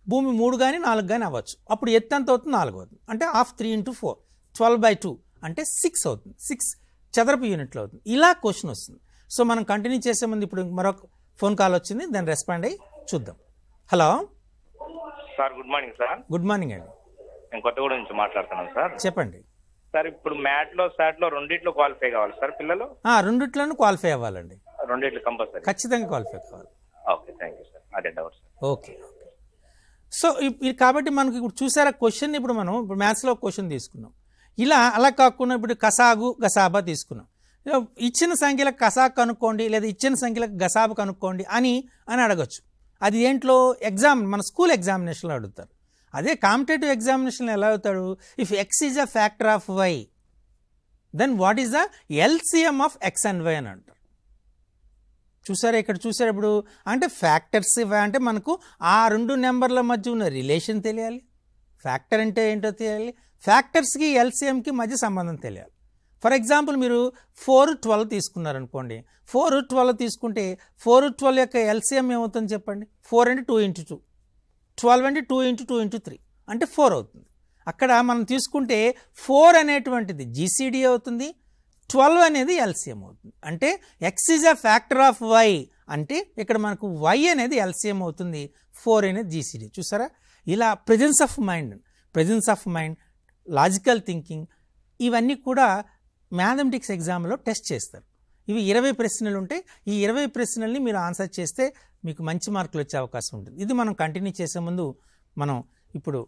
భూమి 3 కానీ 4 కానీ అవ్వచ్చు, అప్పుడు ఎత్తు ఎంత అవుతుంది, 4 అవుతుంది. అంటే ఆఫ్ 3 × 4 12/2 అంటే 6 అవుతుంది, 6 చదరపు యూనిట్లు అవుతుంది. ఇలా క్వశ్చన్ వస్తుంది. సో మనం కంటిన్యూ చేసే ముందు ఇప్పుడు మరొక ఫోన్ కాల్ వచ్చింది, దాన్ని రెస్పాండ్ అయ్యి చూద్దాం. Hello sir, good morning sir. Good morning అండి, నేను కొత్తగూడెం నుంచి మాట్లాడుతున్నాను సార్. చెప్పండి సార్, ఇప్పుడు మ్యాట్లో సాట్లో రెండిట్లో క్వాలిఫై కావాలి సార్ పిల్లలు? రెండిట్లోనూ క్వాలిఫై అవ్వాలండి, రెండిట్లు కంపల్సరీ, ఖచ్చితంగా క్వాలిఫై కావాలి. Okay, thank you sir. అదే డౌట్ సార్. ఓకే. సో కాబట్టి మనకి ఇప్పుడు చూసారా క్వశ్చన్, ఇప్పుడు మనం మ్యాథ్స్లో క్వశ్చన్ తీసుకున్నాం. అలా కాకుండా ఇప్పుడు కసాగు గసాబా తీసుకున్నాం. ఇచ్చిన సంఖ్యలకు కసాగు కనుక్కోండి, లేదా ఇచ్చిన సంఖ్యలకు గసాబు కనుక్కోండి అని అడగచ్చు. అది ఏంట్లో ఎగ్జామ్, మన స్కూల్ ఎగ్జామినేషన్లో అడుగుతారు. అదే కాంపిటేటివ్ ఎగ్జామినేషన్లో ఎలా అవుతాడు, if X is a factor of Y then what is the LCM of X and Y అని అంటారు. చూసారా, ఇక్కడ చూసారు ఇప్పుడు, అంటే ఫ్యాక్టర్స్ అంటే మనకు ఆ 2 నెంబర్ల మధ్య ఉన్న రిలేషన్ తెలియాలి, ఫ్యాక్టర్ అంటే ఏంటో తెలియాలి, ఫ్యాక్టర్స్కి ఎల్సిఎంకి మధ్య సంబంధం తెలియాలి. ఫర్ ఎగ్జాంపుల్ మీరు 4 12 తీసుకున్నారనుకోండి, 4 12 తీసుకుంటే 4 12 యొక్క ఎల్సిఎం ఏమవుతుంది చెప్పండి, 4 అంటే 2 × 2, 12 అంటే 2 × 2 × 3 అంటే 4 అవుతుంది. అక్కడ మనం తీసుకుంటే 4 అనేటువంటిది జీసీడీ అవుతుంది, 12 అనేది ఎల్సిఎం అవుతుంది. అంటే X is a factor of Y అంటే ఇక్కడ మనకు వై అనేది ఎల్సిఎం అవుతుంది, 4 అనేది జీసీడీ. చూసారా, ఇలా presence of mind, logical thinking, ఇవన్నీ కూడా మ్యాథమెటిక్స్ ఎగ్జామ్లో టెస్ట్ చేస్తారు. ఇవి 20 ప్రశ్నలు ఉంటాయి. ఈ 20 ప్రశ్నల్ని మీరు ఆన్సర్ చేస్తే మీకు మంచి మార్కులు వచ్చే అవకాశం ఉంటుంది. ఇది మనం కంటిన్యూ చేసే ముందు మనం ఇప్పుడు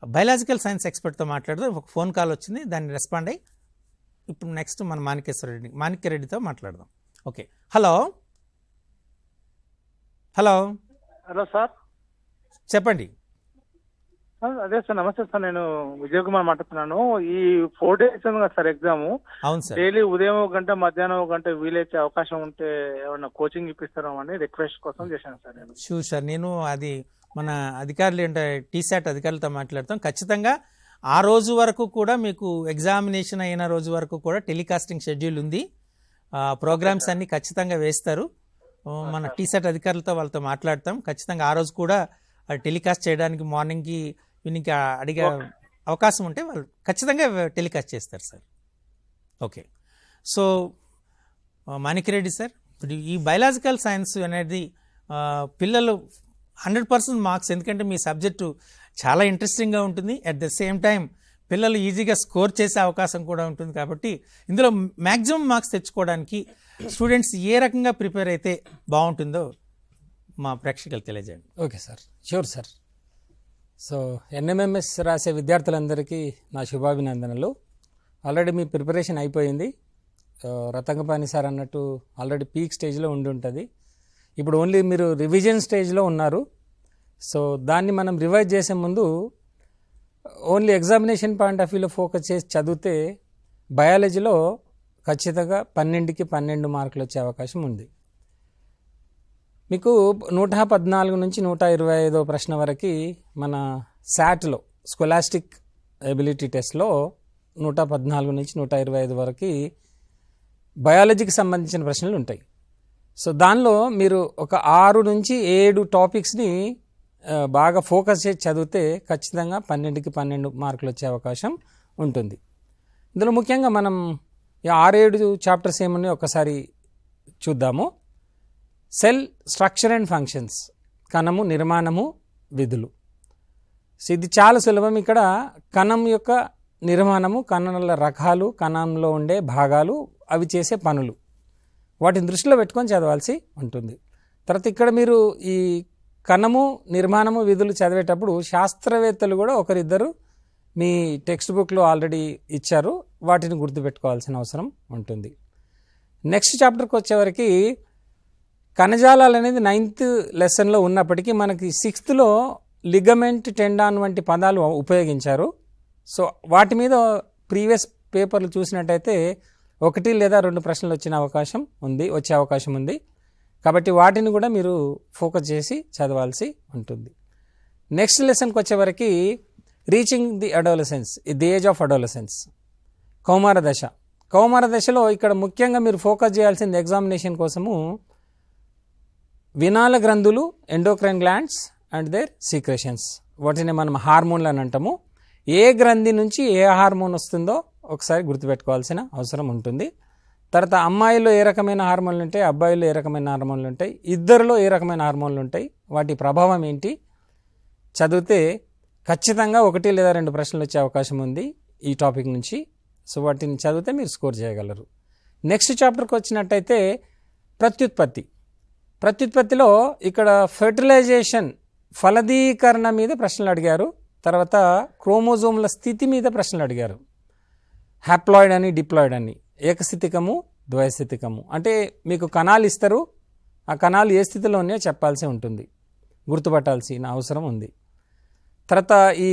బయాలజికల్ సైన్స్ ఎక్స్పర్ట్తో మాట్లాడుతూ ఒక ఫోన్ కాల్ వచ్చింది, దాన్ని రెస్పాండ్ అయ్యి ఇప్పుడు నెక్స్ట్ మన మాణిక్యరెడ్డితో మాట్లాడదాం. Okay, hello hello sir. చెప్పండి. అదే సార్, నమస్తే సార్, నేను విజయ్ కుమార్ మాట్లాడుతున్నాను. ఈ 4 days ఉంది కదా సార్ ఎగ్జామ్, అవును సార్. డైలీ ఉదయం 1 గంట మధ్యాహ్నం 1 గంట వీలైతే అవకాశం ఉంటే ఏమన్నా కోచింగ్ ఇప్పిస్తారో అని రిక్వెస్ట్ కోసం చేశాను సార్ నేను. షూర్ సార్, నేను అది మన అధికారులు అంటే టీశాట్ అధికారులతో మాట్లాడతాం. ఖచ్చితంగా ఆ రోజు వరకు కూడా మీకు ఎగ్జామినేషన్ అయిన రోజు వరకు కూడా టెలికాస్టింగ్ షెడ్యూల్ ఉంది. ప్రోగ్రామ్స్ అన్ని ఖచ్చితంగా వేస్తారు. మన టీశాట్ అధికారులతో వాళ్ళతో మాట్లాడతాం. ఖచ్చితంగా ఆ రోజు కూడా టెలికాస్ట్ చేయడానికి మార్నింగ్కి ఈవినింగ్కి అడిగే అవకాశం ఉంటే వాళ్ళు ఖచ్చితంగా టెలికాస్ట్ చేస్తారు sir. Okay, so Manikya Reddy sir, ఇప్పుడు ఈ బయలాజికల్ సైన్స్ అనేది పిల్లలు 100% మార్క్స్, ఎందుకంటే మీ సబ్జెక్టు చాలా ఇంట్రెస్టింగ్గా ఉంటుంది. అట్ ద సేమ్ టైం పిల్లలు ఈజీగా స్కోర్ చేసే అవకాశం కూడా ఉంటుంది. కాబట్టి ఇందులో మ్యాక్సిమం మార్క్స్ తెచ్చుకోవడానికి స్టూడెంట్స్ ఏ రకంగా ప్రిపేర్ అయితే బాగుంటుందో మా ప్రేక్షకులు తెలియజేయండి. Okay sir, sure sir. So NMMS రాసే విద్యార్థులందరికీ నా శుభాభినందనలు. ఆల్రెడీ మీ ప్రిపరేషన్ అయిపోయింది. రతంగపాణి సార్ అన్నట్టు ఆల్రెడీ పీక్ స్టేజ్లో ఉండి ఉంటుంది. ఇప్పుడు ఓన్లీ మీరు రివిజన్ స్టేజ్లో ఉన్నారు. సో దాన్ని మనం రివైజ్ చేసే ముందు ఓన్లీ ఎగ్జామినేషన్ పాయింట్ ఆఫ్ వ్యూలో ఫోకస్ చేసి చదివితే బయాలజీలో ఖచ్చితంగా 12కి 12 మార్కులు వచ్చే అవకాశం ఉంది. మీకు 114 నుంచి 125 ప్రశ్న వరకు మన శాట్లో స్కోలాస్టిక్ ఎబిలిటీ టెస్ట్లో 114 నుంచి 125 వరకు బయాలజీకి సంబంధించిన ప్రశ్నలు ఉంటాయి. సో దానిలో మీరు ఒక 6 నుంచి 7 టాపిక్స్ని బాగా ఫోకస్ చేసి చదివితే ఖచ్చితంగా 12కి 12 మార్కులు వచ్చే అవకాశం ఉంటుంది. ఇందులో ముఖ్యంగా మనం 6-7 చాప్టర్స్ ఏమన్నాయో ఒకసారి చూద్దాము. సెల్ స్ట్రక్చర్ అండ్ ఫంక్షన్స్, కణము నిర్మాణము విధులు. సో ఇది చాలా సులభం. ఇక్కడ కణం యొక్క నిర్మాణము, కణాల రకాలు, కణంలో ఉండే భాగాలు, అవి చేసే పనులు, వాటిని దృష్టిలో పెట్టుకొని చదవాల్సి ఉంటుంది. తర్వాత ఇక్కడ మీరు ఈ కణము నిర్మాణము విధులు చదివేటప్పుడు శాస్త్రవేత్తలు కూడా ఒకరిద్దరు మీ టెక్స్ట్ బుక్లో ఆల్రెడీ ఇచ్చారు, వాటిని గుర్తుపెట్టుకోవాల్సిన అవసరం ఉంటుంది. నెక్స్ట్ చాప్టర్కి వచ్చేవరకు కణజాలాలు అనేది 9th లెసన్లో ఉన్నప్పటికీ మనకి 6thలో లిగమెంట్, టెండాన్ వంటి పదాలు ఉపయోగించారు. సో వాటి మీద ప్రీవియస్ పేపర్లు చూసినట్టయితే 1 లేదా 2 ప్రశ్నలు వచ్చే అవకాశం ఉంది. కాబట్టి వాటిని కూడా మీరు ఫోకస్ చేసి చదవాల్సి ఉంటుంది. నెక్స్ట్ లెసన్కి వచ్చేవరకు reaching the adolescence, the age of adolescence, కౌమార దశ. కౌమార దశలో ఇక్కడ ముఖ్యంగా మీరు ఫోకస్ చేయాల్సింది ఎగ్జామినేషన్ కోసము వినాల గ్రంథులు, endocrine glands and their secretions, వాటిని మనం హార్మోన్లు అని అంటాము. ఏ గ్రంథి నుంచి ఏ హార్మోన్ వస్తుందో ఒకసారి గుర్తుపెట్టుకోవాల్సిన అవసరం ఉంటుంది. తర్వాత అమ్మాయిల్లో ఏ రకమైన హార్మోన్లు ఉంటాయి, అబ్బాయిల్లో ఏ రకమైన హార్మోన్లు ఉంటాయి, ఇద్దరిలో ఏ రకమైన హార్మోన్లు ఉంటాయి, వాటి ప్రభావం ఏంటి చదివితే ఖచ్చితంగా 1 లేదా 2 ప్రశ్నలు వచ్చే అవకాశం ఉంది ఈ టాపిక్ నుంచి. సో వాటిని చదివితే మీరు స్కోర్ చేయగలరు. నెక్స్ట్ చాప్టర్కి వచ్చినట్టయితే ప్రత్యుత్పత్తిలో ఇక్కడ ఫెర్టిలైజేషన్, ఫలదీకరణ మీద ప్రశ్నలు అడిగారు. తర్వాత క్రోమోజోమ్ల స్థితి మీద ప్రశ్నలు అడిగారు. హ్యాప్లాయిడ్ అని, డిప్లాయిడ్ అని, ఏకస్థితికము, ద్వైస్థితికము. అంటే మీకు కణాలు ఇస్తారు, ఆ కణాలు ఏ స్థితిలో ఉన్నాయో చెప్పాల్సి ఉంటుంది, గుర్తుపట్టాల్సిన అవసరం ఉంది. తర్వాత ఈ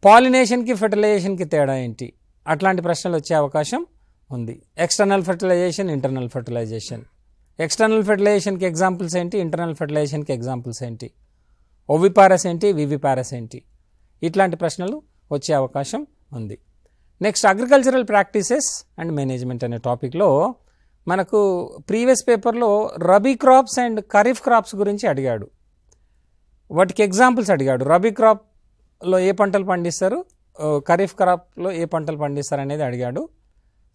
పాలినేషన్కి ఫెర్టిలైజేషన్కి తేడా ఏంటి, అట్లాంటి ప్రశ్నలు వచ్చే అవకాశం ఉంది. External fertilisation, internal fertilisation, external ఫెర్టిలైజేషన్కి ఎగ్జాంపుల్స్ ఏంటి, ఇంటర్నల్ ఫెర్టిలైజేషన్కి ఎగ్జాంపుల్స్ ఏంటి, ఓవిపారస్ ఏంటి, వివిపారస్ ఏంటి, ఇట్లాంటి ప్రశ్నలు వచ్చే అవకాశం ఉంది. Next agricultural practices and management అనే టాపిక్లో మనకు ప్రీవియస్ పేపర్లో rabi crops and kharif crops గురించి అడిగాడు, వాటికి ఎగ్జాంపుల్స్ అడిగాడు. రబీ క్రాప్లో ఏ పంటలు పండిస్తారు, ఖరీఫ్ క్రాప్లో ఏ పంటలు పండిస్తారు అనేది అడిగాడు.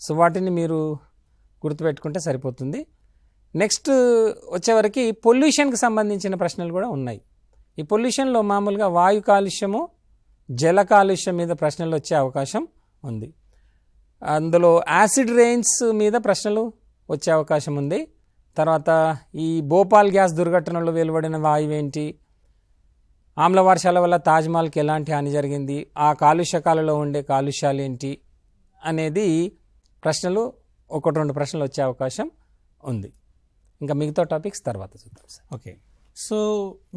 సో వాటిని మీరు గుర్తుపెట్టుకుంటే సరిపోతుంది. నెక్స్ట్ వచ్చేవరకు పొల్యూషన్కి సంబంధించిన ప్రశ్నలు కూడా ఉన్నాయి. ఈ పొల్యూషన్లో మామూలుగా వాయు కాలుష్యము, జల కాలుష్యం మీద ప్రశ్నలు వచ్చే అవకాశం ఉంది. అందులో యాసిడ్ రెయిన్స్ మీద ప్రశ్నలు వచ్చే అవకాశం ఉంది. తర్వాత ఈ భోపాల్ గ్యాస్ దుర్ఘటనలో వెలువడిన వాయువు ఏంటి, ఆమ్ల వర్షాల వల్ల తాజ్మహల్కి ఎలాంటి హాని జరిగింది, ఆ కాలుష్యకాలలో ఉండే కాలుష్యాలు ఏంటి అనేది ప్రశ్నలు 1-2 ప్రశ్నలు వచ్చే అవకాశం ఉంది. ఇంకా మిగతా టాపిక్స్ తర్వాత చూద్దాం సార్. ఓకే సో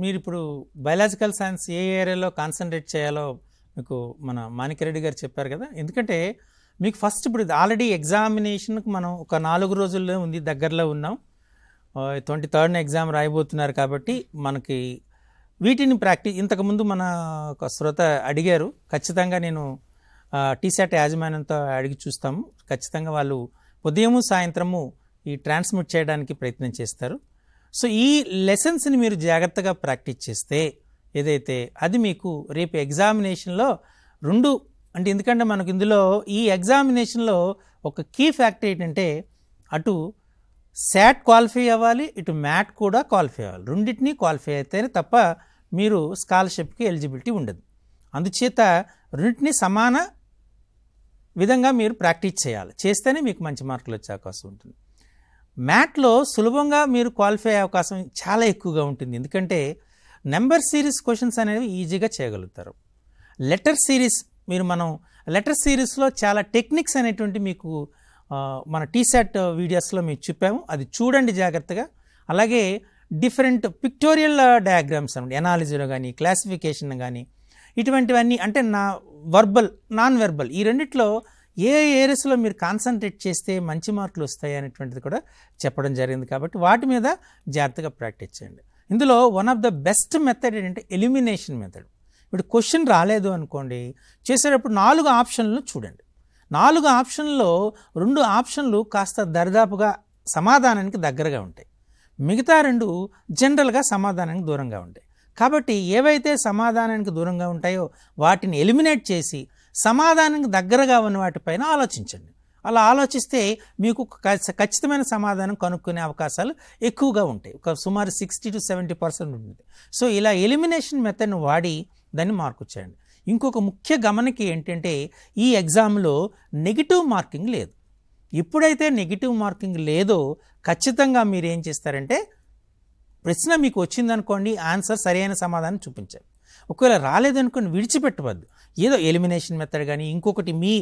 మీరు ఇప్పుడు బయాలజికల్ సైన్స్ ఏ ఏరియాలో కాన్సన్ట్రేట్ చేయాలో మీకు మన మాణిక్యరెడ్డి గారు చెప్పారు కదా. ఎందుకంటే మీకు ఫస్ట్ ఇప్పుడు ఆల్రెడీ ఎగ్జామినేషన్కి మనం ఒక 4 రోజుల్లో ఉంది, దగ్గరలో ఉన్నాం. 23rd ఎగ్జామ్ రాయబోతున్నారు కాబట్టి మనకి వీటిని ఇంతకుముందు మన ఒక శ్రోత అడిగారు. ఖచ్చితంగా నేను టీశాట్ యాజమాన్యంతో అడిగి చూస్తాము. ఖచ్చితంగా వాళ్ళు ఉదయము సాయంత్రము ఈ ట్రాన్స్మిట్ చేయడానికి ప్రయత్నం చేస్తారు. సో ఈ లెసన్స్ని మీరు జాగ్రత్తగా ప్రాక్టీస్ చేస్తే ఏదైతే అది మీకు రేపు ఎగ్జామినేషన్లో అంటే ఎందుకంటే మనకు ఇందులో ఈ ఎగ్జామినేషన్లో ఒక కీ ఫ్యాక్టర్ ఏంటంటే అటు శాట్ క్వాలిఫై అవ్వాలి, ఇటు మ్యాట్ కూడా క్వాలిఫై అవ్వాలి. రెండింటినీ క్వాలిఫై అయితేనే తప్ప మీరు స్కాలర్షిప్కి ఎలిజిబిలిటీ ఉండదు. అందుచేత రెండింటినీ సమాన విధంగా మీరు ప్రాక్టీస్ చేయాలి. చేస్తేనే మీకు మంచి మార్కులు వచ్చే అవకాశం ఉంటుంది. మ్యాట్లో సులభంగా మీరు క్వాలిఫై అయ్యే అవకాశం చాలా ఎక్కువగా ఉంటుంది. ఎందుకంటే నెంబర్ సిరీస్ క్వశ్చన్స్ అనేవి ఈజీగా చేయగలుగుతారు. లెటర్ సిరీస్ లెటర్ సిరీస్లో చాలా టెక్నిక్స్ అనేటువంటి మీకు మన టీశాట్ వీడియోస్లో మీకు చెప్పాము. అది చూడండి జాగ్రత్తగా. అలాగే డిఫరెంట్ పిక్టోరియల్ డయాగ్రామ్స్ అన్నమాట, ఎనాలిజీలో కానీ క్లాసిఫికేషన్ కానీ ఇటువంటివన్నీ అంటే నాన్ వెర్బల్ ఈ రెండిట్లో ఏ ఏరియాస్లో మీరు కాన్సన్ట్రేట్ చేస్తే మంచి మార్కులు వస్తాయి అనేటువంటిది కూడా చెప్పడం జరిగింది. కాబట్టి వాటి మీద జాగ్రత్తగా ప్రాక్టీస్ చేయండి. ఇందులో one of the best method ఏంటంటే ఎలిమినేషన్ మెథడ్. ఇప్పుడు క్వశ్చన్ రాలేదు అనుకోండి, చేసేటప్పుడు 4 ఆప్షన్లను చూడండి. 4 ఆప్షన్లలో 2 ఆప్షన్లు కాస్త దరిదాపుగా సమాధానానికి దగ్గరగా ఉంటాయి, మిగతా 2 జనరల్గా సమాధానానికి దూరంగా ఉంటాయి. కాబట్టి ఏవైతే సమాధానానికి దూరంగా ఉంటాయో వాటిని ఎలిమినేట్ చేసి సమాధానానికి దగ్గరగా ఉన్న వాటిపైన ఆలోచించండి. అలా ఆలోచిస్తే మీకు ఖచ్చితమైన సమాధానం కనుక్కునే అవకాశాలు ఎక్కువగా ఉంటాయి. ఒక సుమారు 60 to 70% ఉంటుంది. సో ఇలా ఎలిమినేషన్ మెథడ్ను వాడి దాన్ని మార్కు చేయండి. ఇంకొక ముఖ్య గమనిక ఏంటంటే ఈ ఎగ్జామ్లో నెగిటివ్ మార్కింగ్ లేదు. ఎప్పుడైతే నెగిటివ్ మార్కింగ్ లేదో ఖచ్చితంగా మీరు ఏం చేస్తారంటే ప్రశ్న మీకు వచ్చిందనుకోండి, ఆన్సర్ సరైన సమాధానం చూపించాలి. ఒకవేళ రాలేదనుకోండి విడిచిపెట్టవద్దు. ఏదో ఎలిమినేషన్ మెథడ్ కానీ ఇంకొకటి మీ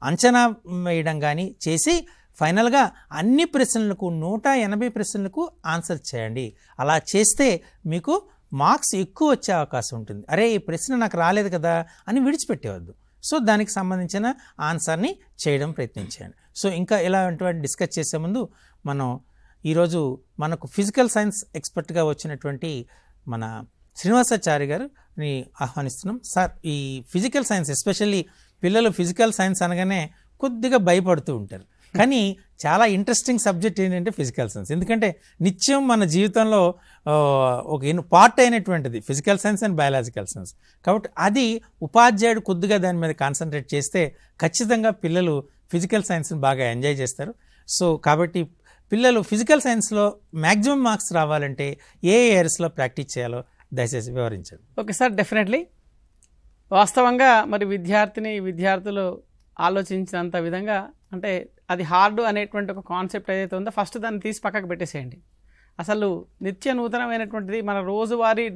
అంచనా వేయడం కానీ చేసి ఫైనల్గా అన్ని ప్రశ్నలకు 180 ప్రశ్నలకు ఆన్సర్ చేయండి. అలా చేస్తే మీకు మార్క్స్ ఎక్కువ వచ్చే అవకాశం ఉంటుంది. అరే ఈ ప్రశ్న నాకు రాలేదు కదా అని విడిచిపెట్టేవద్దు. సో దానికి సంబంధించిన ఆన్సర్ని చేయడం ప్రయత్నించండి. సో ఇంకా ఇలాంటివి డిస్కస్ చేసే ముందు మనం ఈరోజు మనకు ఫిజికల్ సైన్స్ ఎక్స్పర్ట్గా వచ్చినటువంటి మన శ్రీనివాసాచారి గారిని ఆహ్వానిస్తున్నాం. సార్, ఈ ఫిజికల్ సైన్స్ ఎస్పెషల్లీ పిల్లలు ఫిజికల్ సైన్స్ అనగానే కొద్దిగా భయపడుతూ ఉంటారు, కానీ చాలా ఇంట్రెస్టింగ్ సబ్జెక్ట్ ఏంటంటే ఫిజికల్ సైన్స్. ఎందుకంటే నిత్యం మన జీవితంలో ఒక పార్ట్ అయినటువంటిది physical science and biological science. కాబట్టి అది ఉపాధ్యాయుడు కొద్దిగా దాని మీద కాన్సన్ట్రేట్ చేస్తే ఖచ్చితంగా పిల్లలు ఫిజికల్ సైన్స్ని బాగా ఎంజాయ్ చేస్తారు. సో కాబట్టి పిల్లలు ఫిజికల్ సైన్స్లో మ్యాక్సిమం మార్క్స్ రావాలంటే ఏ ఏరియాస్లో ప్రాక్టీస్ చేయాలో దయచేసి వివరించండి. Okay sir, definitely. వాస్తవంగా మరి విద్యార్థులు ఆలోచించినంత విధంగా అంటే అది హార్డ్ అనేటువంటి ఒక కాన్సెప్ట్ ఏదైతే ఉందో ఫస్ట్ దాన్ని తీసి పక్కకు పెట్టేసేయండి. అసలు నిత్య నూతనమైనటువంటిది మన రోజువారీ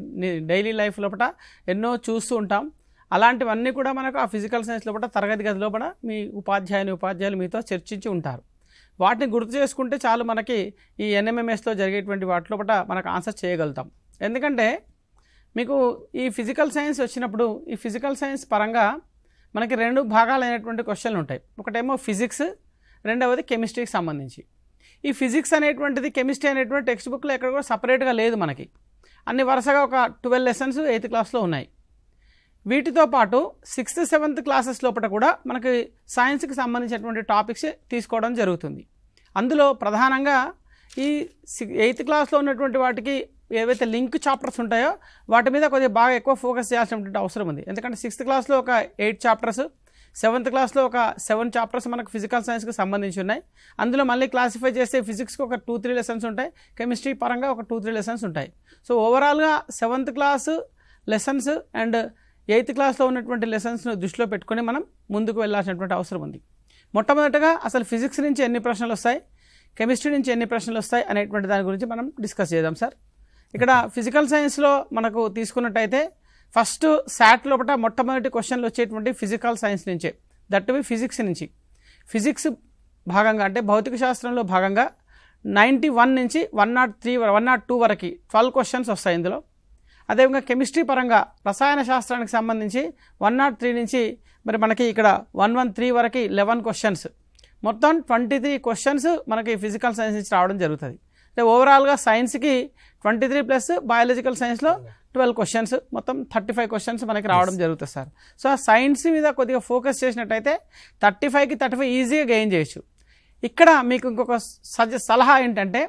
డైలీ లైఫ్ లోపల ఎన్నో చూస్తూ ఉంటాం. అలాంటివన్నీ కూడా మనకు ఆ ఫిజికల్ సైన్స్ లోపల తరగతి గది లోపల మీ ఉపాధ్యాయులు మీతో చర్చించి ఉంటారు. వాటిని గుర్తు చేసుకుంటే చాలు, మనకి ఈ ఎన్ఎంఎంఎస్లో జరిగేటువంటి వాటి లోపల మనకు ఆన్సర్ చేయగలుగుతాం. ఎందుకంటే మీకు ఈ ఫిజికల్ సైన్స్ వచ్చినప్పుడు ఈ ఫిజికల్ సైన్స్ పరంగా మనకి 2 భాగాలైనటువంటి క్వశ్చన్లు ఉంటాయి. ఒకటేమో ఫిజిక్స్, రెండవది కెమిస్ట్రీకి సంబంధించి. ఈ ఫిజిక్స్ అనేటువంటిది కెమిస్ట్రీ అనేటువంటి టెక్స్ట్ బుక్లో ఎక్కడ కూడా సపరేట్గా లేదు. మనకి అన్ని వరుసగా ఒక 12 లెసన్స్ 8th క్లాస్లో ఉన్నాయి. వీటితో పాటు 6th, 7th క్లాసెస్ లోపల కూడా మనకి సైన్స్కి సంబంధించినటువంటి టాపిక్స్ తీసుకోవడం జరుగుతుంది. అందులో ప్రధానంగా ఈ 8th క్లాస్లో ఉన్నటువంటి వాటికి ఏవైతే లింక్ చాప్టర్స్ ఉంటాయో వాటి మీద కొద్దిగా బాగా ఎక్కువ ఫోకస్ చేయాల్సినటువంటి అవసరం ఉంది. ఎందుకంటే 6th క్లాస్లో ఒక 8 చాప్టర్స్, 7th క్లాస్లో ఒక 7 చాప్టర్స్ మనకు ఫిజికల్ సైన్స్కి సంబంధించి ఉన్నాయి. అందులో మళ్ళీ క్లాసిఫై చేస్తే ఫిజిక్స్కి ఒక 2-3 లెసన్స్ ఉంటాయి, కెమిస్ట్రీ పరంగా ఒక 2-3 లెసన్స్ ఉంటాయి. సో ఓవరాల్గా 7th class lessons and 8th క్లాస్లో ఉన్నటువంటి లెసన్స్ను దృష్టిలో పెట్టుకొని మనం ముందుకు వెళ్ళాల్సినటువంటి అవసరం ఉంది. మొట్టమొదటిగా అసలు ఫిజిక్స్ నుంచి ఎన్ని ప్రశ్నలు వస్తాయి, కెమిస్ట్రీ నుంచి ఎన్ని ప్రశ్నలు వస్తాయి అనేటువంటి దాని గురించి మనం డిస్కస్ చేద్దాం సార్. ఇక్కడ ఫిజికల్ సైన్స్లో మనకు తీసుకున్నట్టయితే ఫస్ట్ శాట్ లోపల మొట్టమొదటి క్వశ్చన్లు వచ్చేటువంటి ఫిజికల్ సైన్స్ నుంచే, దట్ ఫిజిక్స్ నుంచి. ఫిజిక్స్ భాగంగా అంటే భౌతిక శాస్త్రంలో భాగంగా 91 నుంచి 103 102 వరకు 12 క్వశ్చన్స్ వస్తాయి ఇందులో. అదేవిధంగా కెమిస్ట్రీ పరంగా రసాయన శాస్త్రానికి సంబంధించి 103 నుంచి మరి మనకి ఇక్కడ 113 వరకు 11 క్వశ్చన్స్, మొత్తం 23 క్వశ్చన్స్ మనకి ఫిజికల్ సైన్స్ నుంచి రావడం జరుగుతుంది. అంటే ఓవరాల్గా సైన్స్కి 23 ప్లస్ బయాలజికల్ సైన్స్లో 12 క్వశ్చన్స్, మొత్తం 35 క్వశ్చన్స్ మనకి రావడం జరుగుతుంది సార్. సో ఆ సైన్స్ మీద కొద్దిగా ఫోకస్ చేసినట్టయితే 35కి 35 ఈజీగా గెయిన్ చేయొచ్చు. ఇక్కడ మీకు ఇంకొక సలహా ఏంటంటే,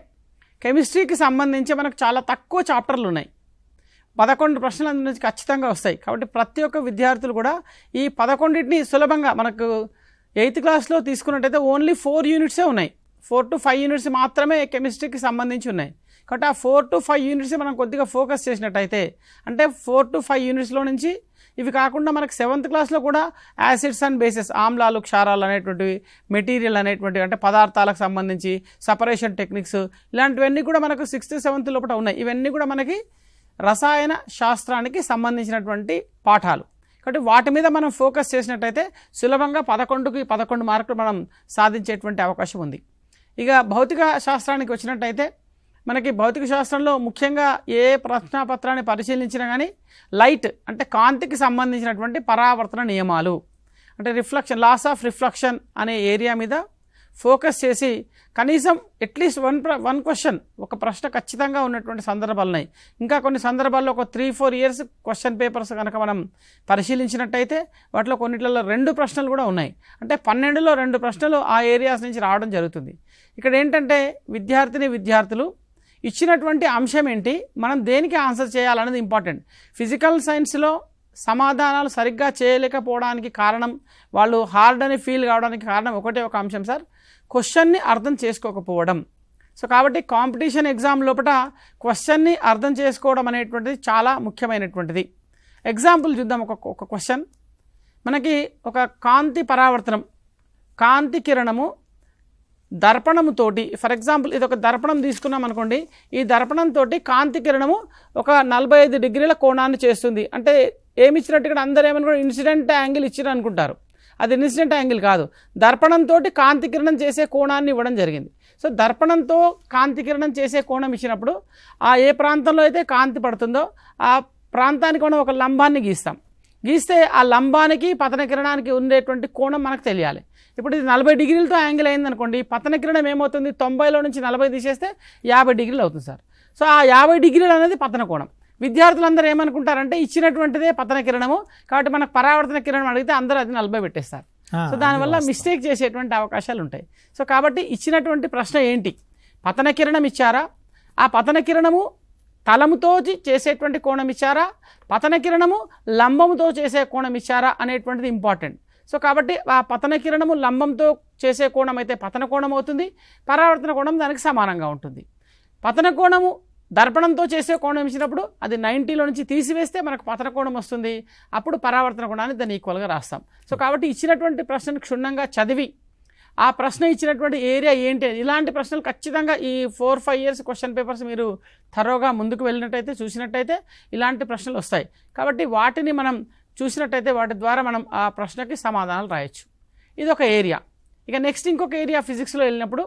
కెమిస్ట్రీకి సంబంధించి మనకు చాలా తక్కువ చాప్టర్లు ఉన్నాయి, 11 ప్రశ్నలు అందులో నుంచి ఖచ్చితంగా వస్తాయి. కాబట్టి ప్రతి ఒక్క విద్యార్థులు కూడా ఈ 11టిని సులభంగా, మనకు 8th క్లాస్లో తీసుకున్నట్టయితే ఓన్లీ 4 యూనిట్సే ఉన్నాయి, 4 to 5 యూనిట్స్ మాత్రమే కెమిస్ట్రీకి సంబంధించి ఉన్నాయి. కాబట్టి ఆ 4 to 5 యూనిట్స్ మనం కొద్దిగా ఫోకస్ చేసినట్టయితే, అంటే 4 to 5 యూనిట్స్లో నుంచి ఇవి కాకుండా మనకు 7th క్లాస్లో కూడా యాసిడ్స్ అండ్ బేసెస్, ఆమ్లాలు క్షారాలు అనేటువంటివి, మెటీరియల్ అనేటువంటివి, అంటే పదార్థాలకు సంబంధించి సపరేషన్ టెక్నిక్స్, ఇలాంటివన్నీ కూడా మనకు 6th 7th లోపల ఉన్నాయి. ఇవన్నీ కూడా మనకి రసాయన శాస్త్రానికి సంబంధించినటువంటి పాఠాలు. కాబట్టి వాటి మీద మనం ఫోకస్ చేసినట్టయితే సులభంగా 11కి 11 మార్కులు మనం సాధించేటువంటి అవకాశం ఉంది. ఇక భౌతిక శాస్త్రానికి వచ్చినట్టయితే, మనకి భౌతిక శాస్త్రంలో ముఖ్యంగా ఏ ప్రశ్నాపత్రాన్ని పరిశీలించినా కానీ లైట్ అంటే కాంతికి సంబంధించినటువంటి పరావర్తన నియమాలు, అంటే రిఫ్లెక్షన్, లాస్ ఆఫ్ రిఫ్లెక్షన్ అనే ఏరియా మీద ఫోకస్ చేసి కనీసం అట్లీస్ట్ వన్ క్వశ్చన్, ఒక ప్రశ్న ఖచ్చితంగా ఉన్నటువంటి సందర్భాలు ఉన్నాయి. ఇంకా కొన్ని సందర్భాల్లో ఒక 3-4 ఇయర్స్ క్వశ్చన్ పేపర్స్ కనుక మనం పరిశీలించినట్టయితే వాటిలో కొన్నిట్లలో 2 ప్రశ్నలు కూడా ఉన్నాయి. అంటే 12లో 2 ప్రశ్నలు ఆ ఏరియాస్ నుంచి రావడం జరుగుతుంది. ఇక్కడ ఏంటంటే విద్యార్థులు ఇచ్చినటువంటి అంశం ఏంటి, మనం దేనికి ఆన్సర్ చేయాలనేది ఇంపార్టెంట్. ఫిజికల్ సైన్స్లో సమాధానాలు సరిగ్గా చేయలేకపోవడానికి కారణం, వాళ్ళు హార్డ్ అని ఫీల్ కావడానికి కారణం ఒకటే ఒక అంశం సార్, క్వశ్చన్ని అర్థం చేసుకోకపోవడం. సో కాబట్టి కాంపిటీషన్ ఎగ్జామ్ లోపల క్వశ్చన్ని అర్థం చేసుకోవడం అనేటువంటిది చాలా ముఖ్యమైనటువంటిది. ఎగ్జాంపుల్ చూద్దాం. ఒక క్వశ్చన్ మనకి, ఒక కాంతి పరావర్తనం, కాంతి కిరణము దర్పణముతోటి, ఫర్ ఎగ్జాంపుల్ ఇది ఒక దర్పణం తీసుకున్నాం అనుకోండి, ఈ దర్పణంతో కాంతి కిరణము ఒక 45 డిగ్రీల కోణాన్ని చేస్తుంది. అంటే ఏమి ఇచ్చినట్టు ఇక్కడ అందరూ ఏమనుకో ఇన్సిడెంట్ యాంగిల్ ఇచ్చిరు అనుకుంటారు, అది ఇన్సిడెంట్ యాంగిల్ కాదు, దర్పణంతో కాంతి కిరణం చేసే కోణాన్ని ఇవ్వడం జరిగింది. సో దర్పణంతో కాంతి కిరణం చేసే కోణం ఇచ్చినప్పుడు ఆ ఏ ప్రాంతంలో అయితే కాంతి పడుతుందో ఆ ప్రాంతానికి మనం ఒక లంబాన్ని గీస్తే ఆ లంబానికి పతన కిరణానికి ఉండేటువంటి కోణం మనకు తెలియాలి. ఇప్పుడు ఇది 40 డిగ్రీలతో యాంగిల్ అయిందనుకోండి, పతన కిరణం ఏమవుతుంది, 90లో నుంచి 40 తీసేస్తే 50 డిగ్రీలు అవుతుంది సార్. సో ఆ 50 డిగ్రీలు అనేది పతన కోణం. విద్యార్థులందరూ ఏమనుకుంటారంటే ఇచ్చినటువంటిదే పతన కిరణము, కాబట్టి మనకు పరావర్తన కిరణం అడిగితే అందరూ అది 40 పెట్టేస్తారు. సో దానివల్ల మిస్టేక్ చేసేటువంటి అవకాశాలు ఉంటాయి. సో కాబట్టి ఇచ్చినటువంటి ప్రశ్న ఏంటి, పతన కిరణం ఇచ్చారా, ఆ పతన కిరణము తలముతో చేసేటువంటి కోణం ఇచ్చారా, పతన కిరణము లంబముతో చేసే కోణం ఇచ్చారా అనేటువంటిది ఇంపార్టెంట్. సో కాబట్టి ఆ పతన కిరణము లంబంతో చేసే కోణం అయితే పతన కోణం అవుతుంది, పరావర్తన కోణం దానికి సమానంగా ఉంటుంది. పతన కోణము దర్పణంతో చేసే కోణం ఇచ్చినప్పుడు అది 90లో నుంచి తీసివేస్తే మనకు పతన కోణం వస్తుంది, అప్పుడు పరావర్తన కోణాన్ని దాన్ని ఈక్వల్గా రాస్తాం. సో కాబట్టి ఇచ్చినటువంటి ప్రశ్నను క్షుణ్ణంగా చదివి ఆ ప్రశ్న ఇచ్చినటువంటి ఏరియా ఏంటి, ఇలాంటి ప్రశ్నలు ఖచ్చితంగా ఈ 4-5 ఇయర్స్ క్వశ్చన్ పేపర్స్ మీరు థరోగా ముందుకు వెళ్ళినట్టయితే చూసినట్టయితే ఇలాంటి ప్రశ్నలు వస్తాయి. కాబట్టి వాటిని మనం చూసినట్టయితే వాటి ద్వారా మనం ఆ ప్రశ్నకి సమాధానాలు రాయొచ్చు. ఇది ఒక ఏరియా. ఇక నెక్స్ట్ ఇంకొక ఏరియా ఫిజిక్స్లో వెళ్ళినప్పుడు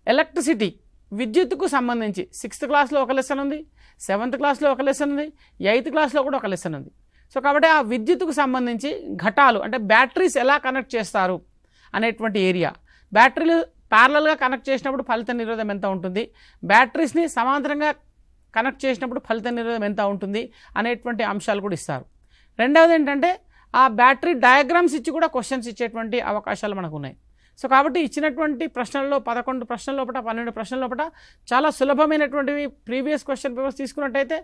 ఎలక్ట్రిసిటీ, విద్యుత్తుకు సంబంధించి 6th క్లాస్లో ఒక లెసన్ ఉంది, 7th క్లాస్లో ఒక లెసన్ ఉంది, 8th క్లాస్లో కూడా ఒక లెసన్ ఉంది. సో కాబట్టి ఆ విద్యుత్తుకు సంబంధించి ఘటాలు అంటే బ్యాటరీస్ ఎలా కనెక్ట్ చేస్తారు అనేటువంటి ఏరియా, బ్యాటరీలు ప్యారలల్గా కనెక్ట్ చేసినప్పుడు ఫలిత నిరోధం ఎంత ఉంటుంది, బ్యాటరీస్ని సమాంతరంగా కనెక్ట్ చేసినప్పుడు ఫలిత నిరోధం ఎంత ఉంటుంది అనేటువంటి అంశాలు కూడా ఇస్తారు. రెండవది ఏంటంటే ఆ బ్యాటరీ డయాగ్రామ్స్ ఇచ్చి కూడా క్వశ్చన్స్ ఇచ్చేటువంటి అవకాశాలు మనకు ఉన్నాయి. సో కాబట్టి ఇచ్చినటువంటి ప్రశ్నల్లో 11 ప్రశ్నల లోపల 12 ప్రశ్నల లోపల చాలా సులభమైనటువంటివి ప్రీవియస్ క్వశ్చన్ పేపర్స్ తీసుకున్నట్టయితే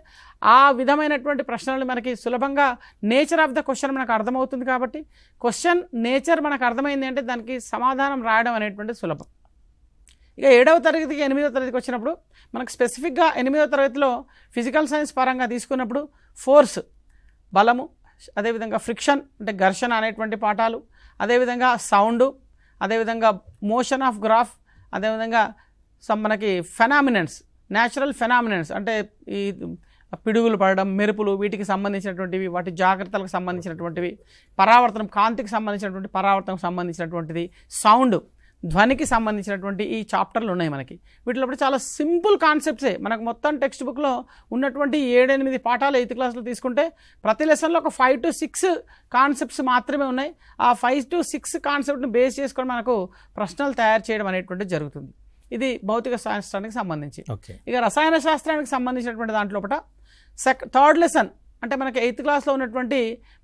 ఆ విధమైనటువంటి ప్రశ్నలు మనకి సులభంగా నేచర్ ఆఫ్ ద క్వశ్చన్ మనకు అర్థమవుతుంది. కాబట్టి క్వశ్చన్ నేచర్ మనకు అర్థమైంది అంటే దానికి సమాధానం రాయడం అనేటువంటి సులభం. ఇక 7వ తరగతికి 8వ తరగతికి వచ్చినప్పుడు మనకు స్పెసిఫిక్గా 8వ తరగతిలో ఫిజికల్ సైన్స్ పరంగా తీసుకున్నప్పుడు ఫోర్స్, బలము, అదేవిధంగా ఫ్రిక్షన్ అంటే ఘర్షణ అనేటువంటి పాఠాలు, అదేవిధంగా సౌండు, అదేవిధంగా మోషన్ ఆఫ్ గ్రాఫ్, అదేవిధంగా మనకి ఫెనామినన్స్, న్యాచురల్ ఫెనామినన్స్ అంటే ఈ పిడుగులు పడడం, మెరుపులు, వీటికి సంబంధించినటువంటివి, వాటి జాగ్రత్తలకు సంబంధించినటువంటివి, పరావర్తనం, కాంతికి సంబంధించినటువంటి పరావర్తనకు సంబంధించినటువంటిది, సౌండ్, ధ్వనికి సంబంధించినటువంటి ఈ చాప్టర్లు ఉన్నాయి మనకి. వీటిలో చాలా సింపుల్ కాన్సెప్ట్సే మనకు మొత్తం టెక్స్ట్ బుక్లో ఉన్నటువంటి 7-8 పాఠాలు 8th క్లాస్లో తీసుకుంటే ప్రతి లెసన్లో ఒక 5 to 6 కాన్సెప్ట్స్ మాత్రమే ఉన్నాయి. ఆ 5 to 6 కాన్సెప్ట్ని బేస్ చేసుకొని మనకు ప్రశ్నలు తయారు చేయడం అనేటువంటిది జరుగుతుంది. ఇది భౌతిక శాస్త్రానికి సంబంధించి. ఇక రసాయన శాస్త్రానికి సంబంధించినటువంటి దాంట్లో థర్డ్ లెసన్ అంటే మనకి 8th క్లాస్లో ఉన్నటువంటి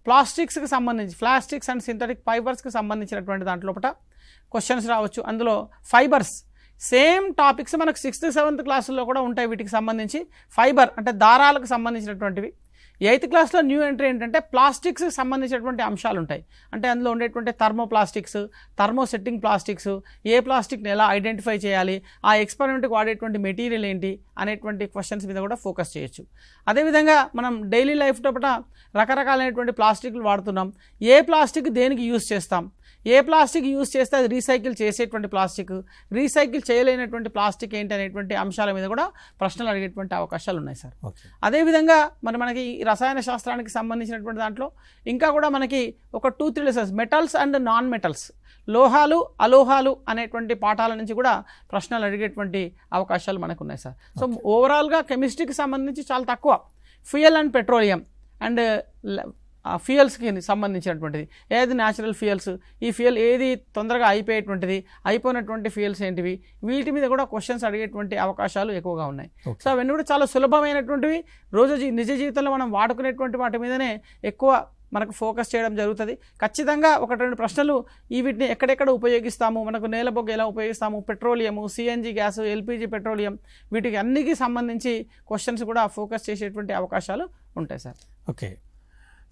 ప్లాస్టిక్స్కి సంబంధించి ప్లాస్టిక్స్ అండ్ సింథటిక్ ఫైబర్స్కి సంబంధించినటువంటి దాంట్లో క్వశ్చన్స్ రావచ్చు. అందులో ఫైబర్స్ సేమ్ టాపిక్స్ మనకు 6th 7th క్లాసుల్లో కూడా ఉంటాయి. వీటికి సంబంధించి ఫైబర్ అంటే దారాలకు సంబంధించినటువంటివి. 8th క్లాస్లో న్యూ ఎంట్రీ ఏంటంటే ప్లాస్టిక్స్కి సంబంధించినటువంటి అంశాలు ఉంటాయి. అంటే అందులో ఉండేటువంటి థర్మోప్లాస్టిక్స్, థర్మోసెట్టింగ్ ప్లాస్టిక్స్, ఏ ప్లాస్టిక్ని ఎలా ఐడెంటిఫై చేయాలి, ఆ ఎక్స్పెరిమెంట్కి వాడేటువంటి మెటీరియల్ ఏంటి అనేటువంటి క్వశ్చన్స్ మీద కూడా ఫోకస్ చేయొచ్చు. అదేవిధంగా మనం డైలీ లైఫ్తో రకరకాలైనటువంటి ప్లాస్టిక్లు వాడుతున్నాం. ఏ ప్లాస్టిక్ దేనికి యూజ్ చేస్తాం, ఏ ప్లాస్టిక్ యూజ్ చేస్తే అది రీసైకిల్ చేసేటువంటి ప్లాస్టిక్, రీసైకిల్ చేయలేనటువంటి ప్లాస్టిక్ ఏంటి అనేటువంటి అంశాల మీద కూడా ప్రశ్నలు అడిగేటువంటి అవకాశాలు ఉన్నాయి సార్. అదేవిధంగా మనకి రసాయన శాస్త్రానికి సంబంధించినటువంటి దాంట్లో ఇంకా కూడా మనకి ఒక 2-3 lessons metals and non metals, లోహాలు అలోహాలు అనేటువంటి పాఠాల నుంచి కూడా ప్రశ్నలు అడిగేటువంటి అవకాశాలు మనకు ఉన్నాయి సార్. సో ఓవరాల్గా కెమిస్ట్రీకి సంబంధించి చాలా తక్కువ. ఫ్యూయల్ అండ్ పెట్రోలియం అండ్ ఫ్యూయల్స్కి సంబంధించినటువంటిది, ఏది న్యాచురల్ ఫ్యూయల్స్, ఈ ఫ్యూయల్ ఏది తొందరగా అయిపోయేటువంటిది, అయిపోయినటువంటి ఫ్యూయల్స్ ఏంటివి, వీటి మీద కూడా క్వశ్చన్స్ అడిగేటువంటి అవకాశాలు ఎక్కువగా ఉన్నాయి. సో అవన్నీ కూడా చాలా సులభమైనటువంటివి, రోజు నిజ జీవితంలో మనం వాడుకునేటువంటి వాటి మీదనే ఎక్కువ మనకు ఫోకస్ చేయడం జరుగుతుంది. ఖచ్చితంగా 1-2 ప్రశ్నలు వీటిని ఎక్కడెక్కడ ఉపయోగిస్తాము, మనకు నేల బొగ్గు ఎలా ఉపయోగిస్తాము, petroleum, CNG gas, LPG petroleum, వీటికి అన్నిటికీ సంబంధించి క్వశ్చన్స్ కూడా ఫోకస్ చేసేటువంటి అవకాశాలు ఉంటాయి సార్. ఓకే,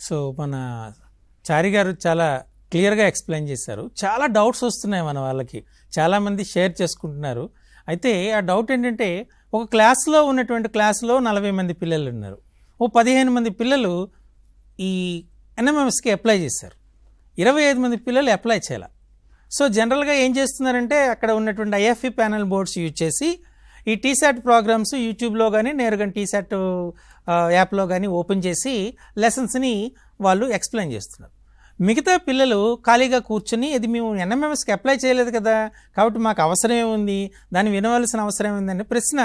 సో మన చారి గారు చాలా క్లియర్గా ఎక్స్ప్లెయిన్ చేశారు. చాలా డౌట్స్ వస్తున్నాయి మన వాళ్ళకి, చాలామంది షేర్ చేసుకుంటున్నారు. అయితే ఆ డౌట్ ఏంటంటే ఒక క్లాస్లో ఉన్నటువంటి క్లాస్లో 40 మంది పిల్లలు ఉన్నారు, 15 మంది పిల్లలు ఈ ఎన్ఎంఎంఎస్కి అప్లై చేశారు, 25 మంది పిల్లలు అప్లై చేయాలి. సో జనరల్గా ఏం చేస్తున్నారంటే అక్కడ ఉన్నటువంటి ఐఎఫ్ఈ ప్యానల్ బోర్డ్స్ యూజ్ చేసి ఈ టీశాట్ ప్రోగ్రామ్స్ యూట్యూబ్లో కానీ నేరుగా టీశాట్ యాప్లో కానీ ఓపెన్ చేసి లెసన్స్ని వాళ్ళు ఎక్స్ప్లెయిన్ చేస్తున్నారు. మిగతా పిల్లలు ఖాళీగా కూర్చొని ఇది మేము ఎన్ఎంఎంఎస్కి అప్లై చేయలేదు కదా కాబట్టి మాకు అవసరమే ఉంది, దాన్ని వినవలసిన అవసరం ఉందనే ప్రశ్న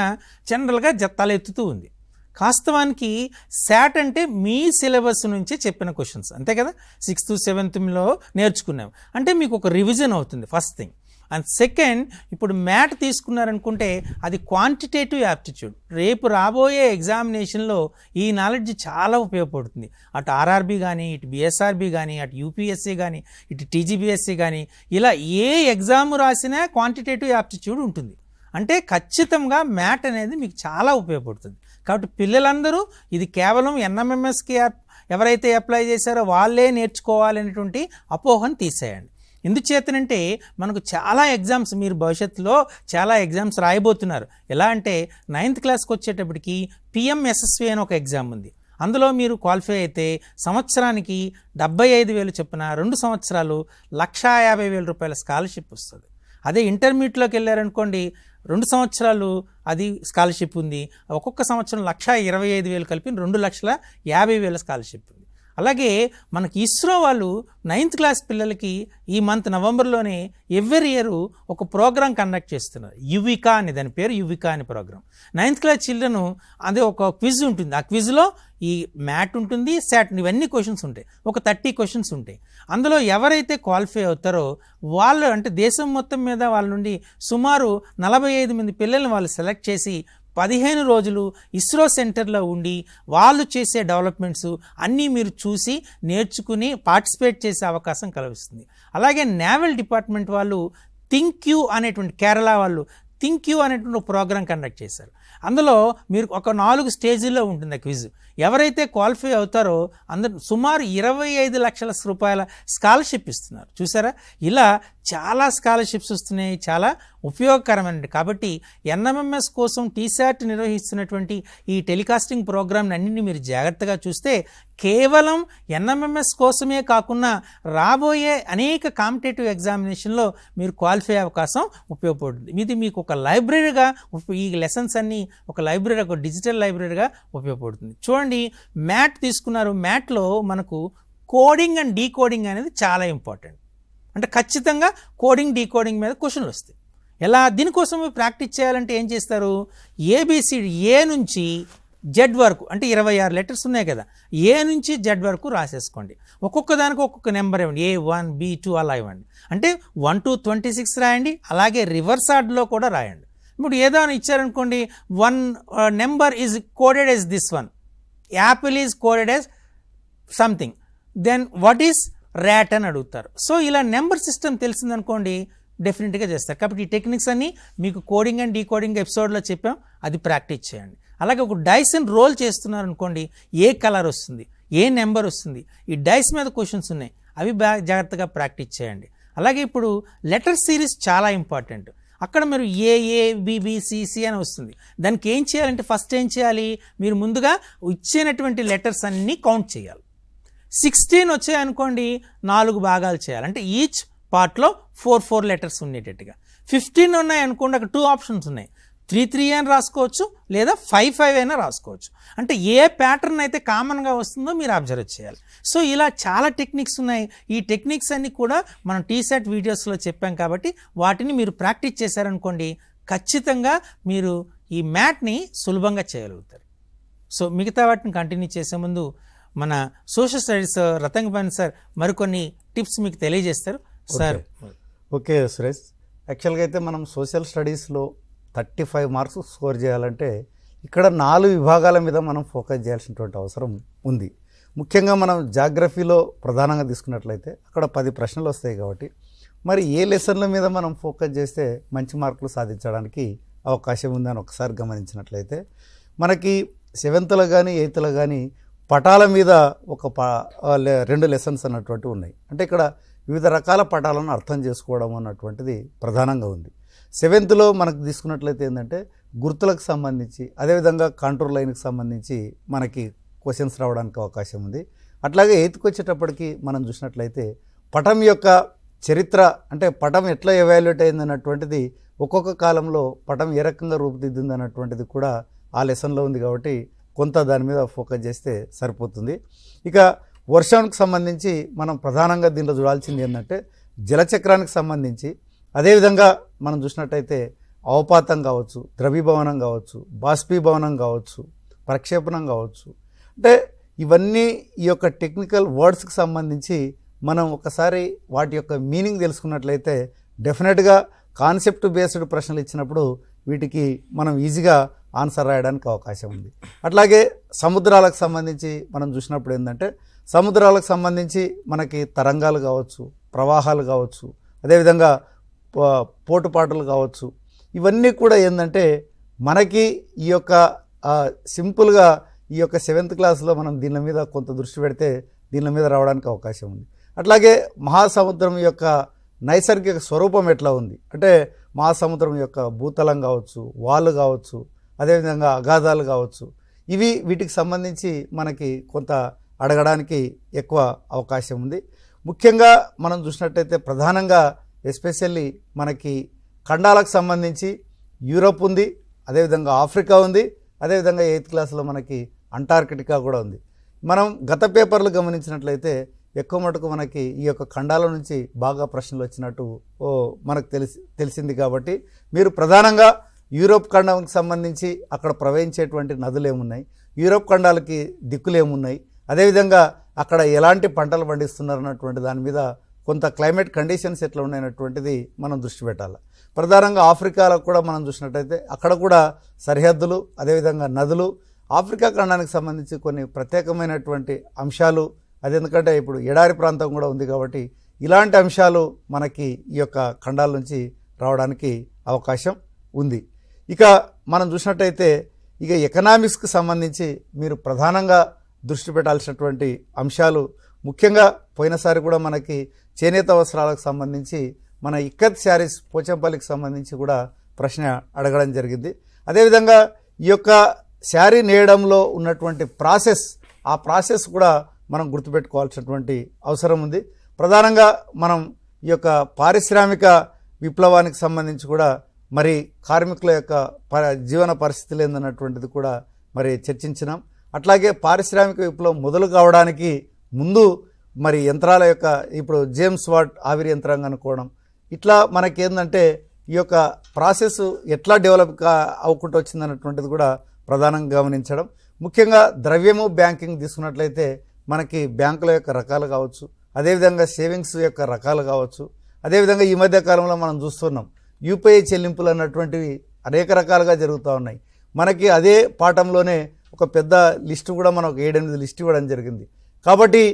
జనరల్గా తలెత్తుతూ ఉంది. వాస్తవానికి శాట్ అంటే మీ సిలబస్ నుంచి చెప్పిన క్వశ్చన్స్ అంతే కదా, 6th 7thలో నేర్చుకున్నాం అంటే మీకు ఒక రివిజన్ అవుతుంది ఫస్ట్ థింగ్. అండ్ సెకండ్, ఇప్పుడు మ్యాట్ తీసుకున్నారనుకుంటే అది క్వాంటిటేటివ్ యాప్టిట్యూడ్, రేపు రాబోయే ఎగ్జామినేషన్లో ఈ నాలెడ్జ్ చాలా ఉపయోగపడుతుంది. అటు ఆర్ఆర్బీ కానీ, ఇటు బిఎస్ఆర్బీ కానీ, అటు యూపీఎస్సీ కానీ, ఇటు టీజీబీఎస్సీ కానీ, ఇలా ఏ ఎగ్జామ్ రాసినా క్వాంటిటేటివ్ యాప్టిట్యూడ్ ఉంటుంది. అంటే ఖచ్చితంగా మ్యాట్ అనేది మీకు చాలా ఉపయోగపడుతుంది. కాబట్టి పిల్లలందరూ ఇది కేవలం ఎన్ఎంఎంఎస్కి ఎవరైతే అప్లై చేశారో వాళ్ళే నేర్చుకోవాలనేటువంటి అపోహను తీసేయండి. ఎందుచేతనంటే మనకు చాలా ఎగ్జామ్స్, మీరు భవిష్యత్తులో చాలా ఎగ్జామ్స్ రాయబోతున్నారు. ఎలా అంటే 9th క్లాస్కి వచ్చేటప్పటికి పిఎంఎస్ఎస్వి అని ఒక ఎగ్జామ్ ఉంది. అందులో మీరు క్వాలిఫై అయితే సంవత్సరానికి 75,000 చొప్పున 2 సంవత్సరాలు 150,000 రూపాయల స్కాలర్షిప్ వస్తుంది. అదే ఇంటర్మీడియట్లోకి వెళ్ళారనుకోండి 2 సంవత్సరాలు అది స్కాలర్షిప్ ఉంది, ఒక్కొక్క సంవత్సరం 125,000 కలిపి 2,50,000 స్కాలర్షిప్ ఉంది. అలాగే మనకి ఇస్రో వాళ్ళు 9th క్లాస్ పిల్లలకి ఈ మంత్ నవంబర్లోనే ఎవ్రీ ఇయర్ ఒక ప్రోగ్రాం కండక్ట్ చేస్తున్నారు, యువికా అని, దాని పేరు యువికా అని ప్రోగ్రాం. 9th క్లాస్ చిల్డ్రన్ అదే ఒక క్విజ్ ఉంటుంది, ఆ క్విజ్లో ఈ మ్యాట్ ఉంటుంది, శాట్, ఇవన్నీ క్వశ్చన్స్ ఉంటాయి, ఒక 30 క్వశ్చన్స్ ఉంటాయి. అందులో ఎవరైతే క్వాలిఫై అవుతారో వాళ్ళు, అంటే దేశం మొత్తం మీద వాళ్ళ నుండి సుమారు 45 మంది పిల్లల్ని వాళ్ళు సెలెక్ట్ చేసి 15 రోజులు ఇస్రో సెంటర్లో ఉండి వాళ్ళు చేసే డెవలప్మెంట్స్ అన్నీ మీరు చూసి నేర్చుకుని పార్టిసిపేట్ చేసే అవకాశం కలుగుతుంది. అలాగే నేవల్ డిపార్ట్మెంట్ వాళ్ళు థింక్యూ అనేటువంటి, కేరళ వాళ్ళు థింక్యూ అనేటువంటి ఒక ప్రోగ్రాం కండక్ట్ చేశారు. అందులో మీరు ఒక 4 స్టేజీల్లో ఉంటుంది ఆ క్విజ్. ఎవరైతే క్వాలిఫై అవుతారో అందరు సుమారు 25 లక్షల రూపాయల స్కాలర్షిప్ ఇస్తున్నారు. చూసారా, ఇలా చాలా స్కాలర్షిప్స్ వస్తున్నాయి, చాలా ఉపయోగకరమైనది. కాబట్టి ఎన్ఎంఎంఎస్ కోసం టీశాట్ నిర్వహిస్తున్నటువంటి ఈ టెలికాస్టింగ్ ప్రోగ్రామ్ని అన్నింటినీ మీరు జాగ్రత్తగా చూస్తే కేవలం ఎన్ఎంఎంఎస్ కోసమే కాకుండా రాబోయే అనేక కాంపిటేటివ్ ఎగ్జామినేషన్లో మీరు క్వాలిఫై అవకాశం ఉపయోగపడుతుంది. ఇది మీకు ఒక లైబ్రరీగా, ఈ లెసన్స్ అన్నీ ఒక లైబ్రరీ, ఒక డిజిటల్ లైబ్రరీగా ఉపయోగపడుతుంది. చూడండి, మ్యాట్ తీసుకున్నారు, మ్యాట్లో మనకు కోడింగ్ అండ్ డీకోడింగ్ అనేది చాలా ఇంపార్టెంట్. అంటే ఖచ్చితంగా కోడింగ్ డీకోడింగ్ మీద క్వశ్చన్లు వస్తాయి. ఎలా దీనికోసం ప్రాక్టీస్ చేయాలంటే ఏం చేస్తారు, ఏబిసిడి ఏ నుంచి జెడ్ వరకు అంటే 26 లెటర్స్ ఉన్నాయి కదా, ఏ నుంచి జెడ్ వరకు రాసేసుకోండి. ఒక్కొక్క దానికి ఒక్కొక్క నెంబర్ ఇవ్వండి, A1 B2 అలా ఇవ్వండి. అంటే 1 to 26 రాయండి, అలాగే రివర్స్ ఆర్డర్లో కూడా రాయండి. ఇప్పుడు ఏదో ఇచ్చారనుకోండి, 1 number is coded as this one, apple is coded as something, then what is rat అని అడుగుతారు. సో ఇలా నెంబర్ సిస్టమ్ తెలిసిందనుకోండి డెఫినెట్గా చేస్తారు. కాబట్టి ఈ టెక్నిక్స్ అన్నీ మీకు కోడింగ్ అండ్ డీకోడింగ్ ఎపిసోడ్లో చెప్పాం, అది ప్రాక్టీస్ చేయండి. అలాగే ఒక డైస్ని రోల్ చేస్తున్నారు అనుకోండి, ఏ కలర్ వస్తుంది, ఏ నెంబర్ వస్తుంది, ఈ డైస్ మీద క్వశ్చన్స్ ఉన్నాయి, అవి బాగా జాగ్రత్తగా ప్రాక్టీస్ చేయండి. అలాగే ఇప్పుడు లెటర్ సిరీస్ చాలా ఇంపార్టెంట్. అక్కడ మీరు AABBCC అని వస్తుంది. దానికి ఏం చేయాలంటే ఫస్ట్ ఏం చేయాలి, మీరు ముందుగా ఇచ్చినటువంటి లెటర్స్ అన్నీ కౌంట్ చేయాలి. 16 వచ్చాయనుకోండి 4 భాగాలు చేయాలి, అంటే ఈచ్ పార్ట్లో 4 లెటర్స్ ఉండేటట్టుగా. 15 ఉన్నాయి అనుకోండి, అక్కడ 2 ఆప్షన్స్ ఉన్నాయి, 3 అని రాసుకోవచ్చు లేదా 5 అయినా రాసుకోవచ్చు. అంటే ఏ ప్యాటర్న్ అయితే కామన్గా వస్తుందో మీరు అబ్జర్వ్ చేయాలి. సో ఇలా చాలా టెక్నిక్స్ ఉన్నాయి. ఈ టెక్నిక్స్ అన్నీ కూడా మనం టీసెట్ వీడియోస్లో చెప్పాం కాబట్టి వాటిని మీరు ప్రాక్టీస్ చేశారనుకోండి ఖచ్చితంగా మీరు ఈ మ్యాట్ని సులభంగా చేయగలుగుతారు. సో మిగతా వాటిని కంటిన్యూ చేసే ముందు మన సోషల్ స్టడీస్ రతంగపాణి సార్ మరికొన్ని టిప్స్ మీకు తెలియజేస్తారు సార్. ఓకే సురేష్, యాక్చువల్గా అయితే మనం సోషల్ స్టడీస్లో 35 మార్క్స్ స్కోర్ చేయాలంటే ఇక్కడ 4 విభాగాల మీద మనం ఫోకస్ చేయాల్సినటువంటి అవసరం ఉంది. ముఖ్యంగా మనం జాగ్రఫీలో ప్రధానంగా తీసుకున్నట్లయితే అక్కడ 10 ప్రశ్నలు వస్తాయి కాబట్టి మరి ఏ లెసన్ల మీద మనం ఫోకస్ చేస్తే మంచి మార్కులు సాధించడానికి అవకాశం ఉందని ఒకసారి గమనించినట్లయితే మనకి 7th కానీ 8th కానీ పటాల మీద ఒక 2 లెసన్స్ అన్నటువంటి ఉన్నాయి. అంటే ఇక్కడ వివిధ రకాల పటాలను అర్థం చేసుకోవడం అన్నటువంటిది ప్రధానంగా ఉంది. 7th మనకు తీసుకున్నట్లయితే ఏంటంటే గుర్తులకు సంబంధించి, అదేవిధంగా కాంటూర్ లైన్కి సంబంధించి మనకి క్వశ్చన్స్ రావడానికి అవకాశం ఉంది. అట్లాగే 8th వచ్చేటప్పటికి మనం చూసినట్లయితే పటం యొక్క చరిత్ర, అంటే పటం ఎట్లా ఎవాల్యుయేట్ అయింది అన్నటువంటిది, ఒక్కొక్క కాలంలో పటం ఏ రకంగా రూపుదిద్దింది అన్నటువంటిది కూడా ఆ లెసన్లో ఉంది. కాబట్టి కొంత దాని మీద ఫోకస్ చేస్తే సరిపోతుంది. ఇక వర్షానికి సంబంధించి మనం ప్రధానంగా దీంట్లో చూడాల్సింది ఏంటంటే జలచక్రానికి సంబంధించి, అదేవిధంగా మనం చూసినట్టయితే అవపాతం కావచ్చు, ద్రవీభవనం కావచ్చు, బాష్పీభవనం కావచ్చు, ప్రక్షేపణం కావచ్చు. అంటే ఇవన్నీ ఈ యొక్క టెక్నికల్ వర్డ్స్కి సంబంధించి మనం ఒకసారి వాటి యొక్క మీనింగ్ తెలుసుకున్నట్లయితే డెఫినెట్గా కాన్సెప్ట్ బేస్డ్ ప్రశ్నలు ఇచ్చినప్పుడు వీటికి మనం ఈజీగా ఆన్సర్ రాయడానికి అవకాశం ఉంది. అట్లాగే సముద్రాలకు సంబంధించి మనం చూసినప్పుడు ఏంటంటే సముద్రాలకు సంబంధించి మనకి తరంగాలు కావచ్చు, ప్రవాహాలు కావచ్చు, అదేవిధంగా పోటుపాటులు కావచ్చు, ఇవన్నీ కూడా ఏంటంటే మనకి ఈ యొక్క సింపుల్గా ఈ యొక్క 7th క్లాస్లో మనం దీని మీద కొంత దృష్టి పెడితే దీని మీద రావడానికి అవకాశం ఉంది. అట్లాగే మహాసముద్రం యొక్క నైసర్గిక స్వరూపం ఎట్లా ఉంది, అంటే మహాసముద్రం యొక్క భూతలం కావచ్చు, వాలు కావచ్చు, అదేవిధంగా అగాధాలు కావచ్చు, వీటికి సంబంధించి మనకి కొంత అడగడానికి ఎక్కువ అవకాశం ఉంది. ముఖ్యంగా మనం చూసినట్టయితే ప్రధానంగా ఎస్పెషల్లీ మనకి ఖండాలకు సంబంధించి యూరోప్ ఉంది, అదేవిధంగా ఆఫ్రికా ఉంది, అదేవిధంగా 8th క్లాస్లో మనకి అంటార్కిటికా కూడా ఉంది. మనం గత పేపర్లు గమనించినట్లయితే ఎక్కువ మటుకు మనకి ఈ యొక్క ఖండాల నుంచి బాగా ప్రశ్నలు వచ్చినట్టు మనకు తెలిసింది. కాబట్టి మీరు ప్రధానంగా యూరోప్ ఖండానికి సంబంధించి అక్కడ ప్రవహించేటువంటి నదులు ఏమున్నాయి, యూరోప్ ఖండాలకి దిక్కులు ఏమున్నాయి, అదేవిధంగా అక్కడ ఎలాంటి పంటలు పండిస్తున్నారు అన్నటువంటి దాని మీద కొంత క్లైమేట్ కండిషన్స్ ఎట్లా ఉన్నాయన్నటువంటిది మనం దృష్టి పెట్టాలి. ప్రధానంగా ఆఫ్రికాలో కూడా మనం చూసినట్టయితే అక్కడ కూడా సరిహద్దులు, అదేవిధంగా నదులు, ఆఫ్రికా ఖండానికి సంబంధించి కొన్ని ప్రత్యేకమైనటువంటి అంశాలు, అది ఎందుకంటే ఇప్పుడు ఎడారి ప్రాంతం కూడా ఉంది కాబట్టి ఇలాంటి అంశాలు మనకి ఈ యొక్క ఖండాల నుంచి రావడానికి అవకాశం ఉంది. ఇక మనం చూసినట్టయితే ఇక ఎకనామిక్స్కి సంబంధించి మీరు ప్రధానంగా దృష్టి పెట్టాల్సినటువంటి అంశాలు, ముఖ్యంగా పోయినసారి కూడా మనకి చేనేత వస్త్రాలకు సంబంధించి మన ఇక్కత్ శారీస్ పోచంపల్లికి సంబంధించి కూడా ప్రశ్న అడగడం జరిగింది. అదేవిధంగా ఈ యొక్క శారీ నేయడంలో ఉన్నటువంటి ప్రాసెస్, ఆ ప్రాసెస్ కూడా మనం గుర్తుపెట్టుకోవాల్సినటువంటి అవసరం ఉంది. ప్రధానంగా మనం ఈ యొక్క పారిశ్రామిక విప్లవానికి సంబంధించి కూడా మరి కార్మికుల యొక్క జీవన పరిస్థితులు ఏందన్నటువంటిది కూడా మరి చర్చించినాం. అట్లాగే పారిశ్రామిక విప్లవం మొదలు కావడానికి ముందు మరి యంత్రాల యొక్క ఇప్పుడు జేమ్స్ వాట్ ఆవిరి యంత్రాంగం అనుకోవడం, ఇట్లా మనకేందంటే ఈ యొక్క ప్రాసెస్ ఎట్లా డెవలప్ అవ్వకుండా వచ్చిందన్నటువంటిది కూడా ప్రధానంగా గమనించడం. ముఖ్యంగా ద్రవ్యము బ్యాంకింగ్ తీసుకున్నట్లయితే మనకి బ్యాంకుల యొక్క రకాలు కావచ్చు, అదేవిధంగా సేవింగ్స్ యొక్క రకాలు కావచ్చు, అదేవిధంగా ఈ మధ్య కాలంలో మనం చూస్తున్నాం యూపీఐ చెల్లింపులు అన్నటువంటివి అనేక రకాలుగా జరుగుతూ ఉన్నాయి. మనకి అదే పాఠంలోనే ఒక పెద్ద లిస్టు కూడా మనకు 7-8 లిస్ట్ ఇవ్వడం జరిగింది. కాబట్టి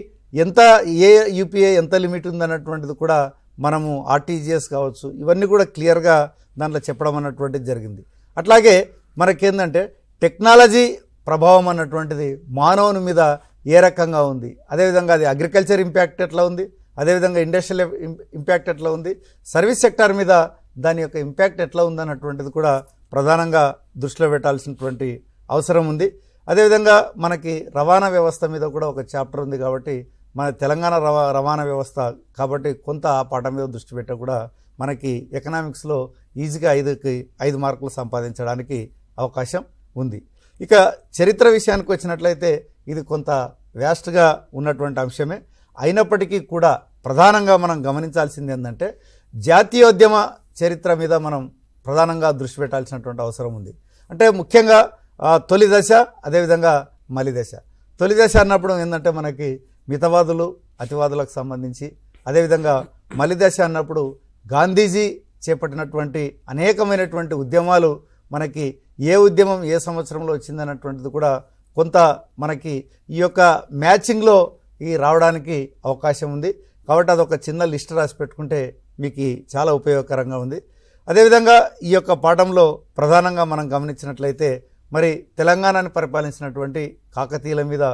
ఎంత ఏ యూపీఐ ఎంత లిమిట్ ఉందన్నటువంటిది కూడా మనము ఆర్టీజీఎస్ కావచ్చు ఇవన్నీ కూడా క్లియర్గా దాంట్లో చెప్పడం అన్నటువంటిది జరిగింది. అట్లాగే మనకేందంటే టెక్నాలజీ ప్రభావం అన్నటువంటిది మానవుని మీద ఏ రకంగా ఉంది, అదేవిధంగా అది అగ్రికల్చర్ ఇంపాక్ట్ ఎట్లా ఉంది, అదేవిధంగా ఇండస్ట్రియల్ ఇంపాక్ట్ ఎట్లా ఉంది, సర్వీస్ సెక్టార్ మీద దాని యొక్క ఇంపాక్ట్ ఎట్లా ఉందన్నటువంటిది కూడా ప్రధానంగా దృష్టిలో పెట్టాల్సినటువంటి అవసరం ఉంది. అదేవిధంగా మనకి రవాణా వ్యవస్థ మీద కూడా ఒక చాప్టర్ ఉంది కాబట్టి మన తెలంగాణ రవాణా వ్యవస్థ కాబట్టి కొంత ఆ పాఠం మీద దృష్టి పెట్ట కూడా మనకి ఎకనామిక్స్లో ఈజీగా 5 మార్కులు సంపాదించడానికి అవకాశం ఉంది. ఇక చరిత్ర విషయానికి వచ్చినట్లయితే ఇది కొంత వ్యాస్ట్గా ఉన్నటువంటి అంశమే అయినప్పటికీ కూడా ప్రధానంగా మనం గమనించాల్సింది ఏంటంటే జాతీయోద్యమ చరిత్ర మీద మనం ప్రధానంగా దృష్టి పెట్టాల్సినటువంటి అవసరం ఉంది. అంటే ముఖ్యంగా తొలి దశ అదేవిధంగా మలి దశ. తొలి దశ అన్నప్పుడు ఏంటంటే మనకి మితవాదులు అతివాదులకు సంబంధించి, అదేవిధంగా మలి దశ అన్నప్పుడు గాంధీజీ చేపట్టినటువంటి అనేకమైనటువంటి ఉద్యమాలు మనకి ఏ ఉద్యమం ఏ సంవత్సరంలో వచ్చిందన్నటువంటిది కూడా కొంత మనకి ఈ యొక్క మ్యాచింగ్లో ఈ రావడానికి అవకాశం ఉంది. కాబట్టి అదొక చిన్న లిస్ట్ రాసి పెట్టుకుంటే మీకు చాలా ఉపయోగకరంగా ఉంది. అదేవిధంగా ఈ యొక్క పాఠంలో ప్రధానంగా మనం గమనించినట్లయితే మరి తెలంగాణని పరిపాలించినటువంటి కాకతీయుల మీద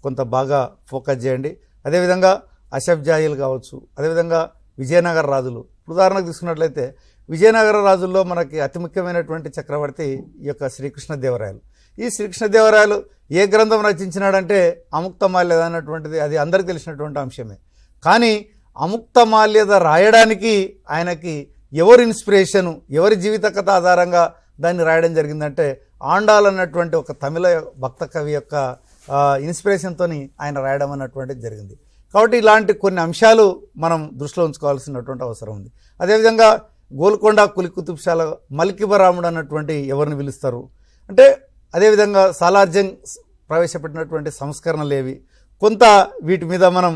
కొంత బాగా ఫోకస్ చేయండి. అదేవిధంగా అషఫ్ జాహీలు కావచ్చు, అదేవిధంగా విజయనగర రాజులు. ఉదాహరణకు తీసుకున్నట్లయితే విజయనగర రాజుల్లో మనకి అతి ముఖ్యమైనటువంటి చక్రవర్తి ఈ యొక్క శ్రీకృష్ణదేవరాయలు. ఈ శ్రీకృష్ణదేవరాయలు ఏ గ్రంథం రచించినాడంటే అముక్తమాల్యద అన్నటువంటిది అది అందరికీ తెలిసినటువంటి అంశమే. కానీ అముక్తమాల్యద రాయడానికి ఆయనకి ఎవరి ఇన్స్పిరేషను, ఎవరి జీవిత కథ ఆధారంగా దాన్ని రాయడం జరిగిందంటే ఆండాల్ అన్నటువంటి ఒక తమిళ భక్త కవి యొక్క ఇన్స్పిరేషన్తో ఆయన రాయడం అన్నటువంటిది జరిగింది. కాబట్టి ఇలాంటి కొన్ని అంశాలు మనం దృష్టిలో ఉంచుకోవాల్సినటువంటి అవసరం ఉంది. అదేవిధంగా గోల్కొండ కులి కుతుబ్షాల మల్కిబరాముడు అన్నటువంటి ఎవరిని పిలుస్తారు అంటే, అదేవిధంగా సాలార్జంగ్ ప్రవేశపెట్టినటువంటి సంస్కరణలు ఏవి, కొంత వీటి మీద మనం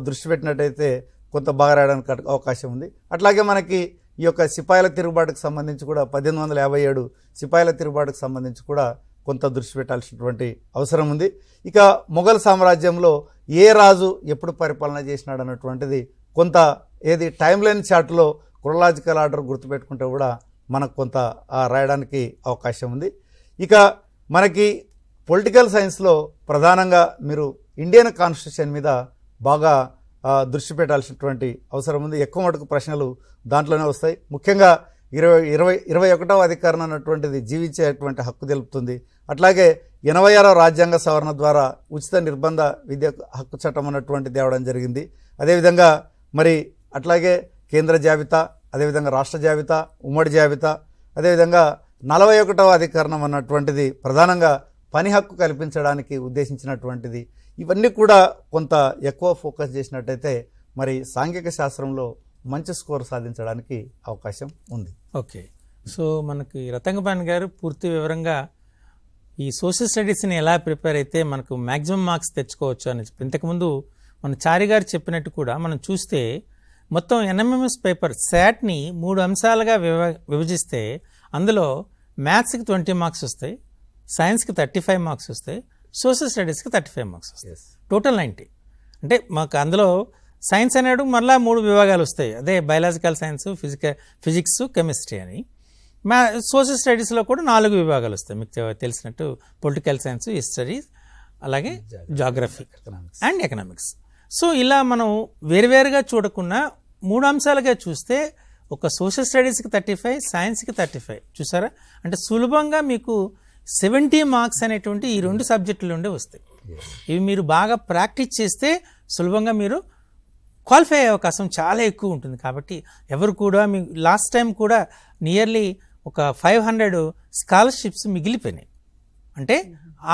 దృష్టి పెట్టినట్టయితే కొంత బాగా రాయడానికి అవకాశం ఉంది. అట్లాగే మనకి ఈ యొక్క సిపాయిల తిరుగుబాటుకు సంబంధించి కూడా 1857 సిపాయిల తిరుగుబాటుకు సంబంధించి కూడా కొంత దృష్టి పెట్టాల్సినటువంటి అవసరం ఉంది. ఇక మొఘల్ సామ్రాజ్యంలో ఏ రాజు ఎప్పుడు పరిపాలన చేసినాడు అన్నటువంటిది కొంత ఏది టైం లైన్ చార్ట్లో క్రొనాలజికల్ ఆర్డర్ గుర్తుపెట్టుకుంటే కూడా మనకు కొంత రాయడానికి అవకాశం ఉంది. ఇక మనకి పొలిటికల్ సైన్స్లో ప్రధానంగా మీరు ఇండియన్ కాన్స్టిట్యూషన్ మీద బాగా దృష్టి పెట్టాల్సినటువంటి అవసరం ఉంది. ఎక్కువ మటుకు ప్రశ్నలు దాంట్లోనే వస్తాయి. ముఖ్యంగా 21వ అధికరణ అన్నటువంటిది జీవించేటువంటి హక్కు తెలుపుతుంది. అట్లాగే 86వ రాజ్యాంగ సవరణ ద్వారా ఉచిత నిర్బంధ విద్య హక్కు చట్టం అన్నటువంటి తేవడం జరిగింది. అదేవిధంగా మరి అట్లాగే కేంద్ర జాబితా, అదేవిధంగా రాష్ట్ర జాబితా, ఉమ్మడి జాబితా, అదేవిధంగా 41వ అధికరణం అన్నటువంటిది ప్రధానంగా పని హక్కు కల్పించడానికి ఉద్దేశించినటువంటిది. ఇవన్నీ కూడా కొంత ఎక్కువ ఫోకస్ చేసినట్టయితే మరి సాంఘిక శాస్త్రంలో మంచి స్కోర్ సాధించడానికి అవకాశం ఉంది. ఓకే, సో మనకి రతంగపాణి గారు పూర్తి వివరంగా ఈ సోషల్ స్టడీస్ని ఎలా ప్రిపేర్ అయితే మనకు మ్యాక్సిమం మార్క్స్ తెచ్చుకోవచ్చు అని చెప్పి, ఇంతకుముందు మన చారి గారు చెప్పినట్టు కూడా మనం చూస్తే మొత్తం ఎన్ఎంఎంఎస్ పేపర్ శాట్ని 3 అంశాలుగా విభజిస్తే అందులో మ్యాథ్స్కి 20 మార్క్స్ వస్తాయి, సైన్స్కి 35 మార్క్స్ వస్తాయి, సోషల్ స్టడీస్కి 35 మార్క్స్ వస్తాయి, టోటల్ 90. అంటే మాకు అందులో సైన్స్ అనేడు మళ్ళీ 3 విభాగాలు వస్తాయి, అదే బయాలజికల్ సైన్స్, ఫిజిక్స్, కెమిస్ట్రీ అని. సోషల్ స్టడీస్లో కూడా 4 విభాగాలు వస్తాయి మీకు తెలిసినట్టు, పొలిటికల్ సైన్స్, హిస్టరీ, అలాగే జాగ్రఫీ అండ్ ఎకనామిక్స్. సో ఇలా మనం వేరువేరుగా చూడకుండా 3 అంశాలుగా చూస్తే ఒక సోషల్ స్టడీస్కి 35, సైన్స్కి 35 చూసారా, అంటే సులభంగా మీకు 70 మార్క్స్ అనేటువంటి ఈ 2 సబ్జెక్టుల నుండే వస్తాయి. ఇవి మీరు బాగా ప్రాక్టీస్ చేస్తే సులభంగా మీరు క్వాలిఫై అయ్యే అవకాశం చాలా ఎక్కువ ఉంటుంది. కాబట్టి ఎవరు కూడా మీ లాస్ట్ టైం కూడా నియర్లీ ఒక 500 స్కాలర్షిప్స్ మిగిలిపోయినాయి. అంటే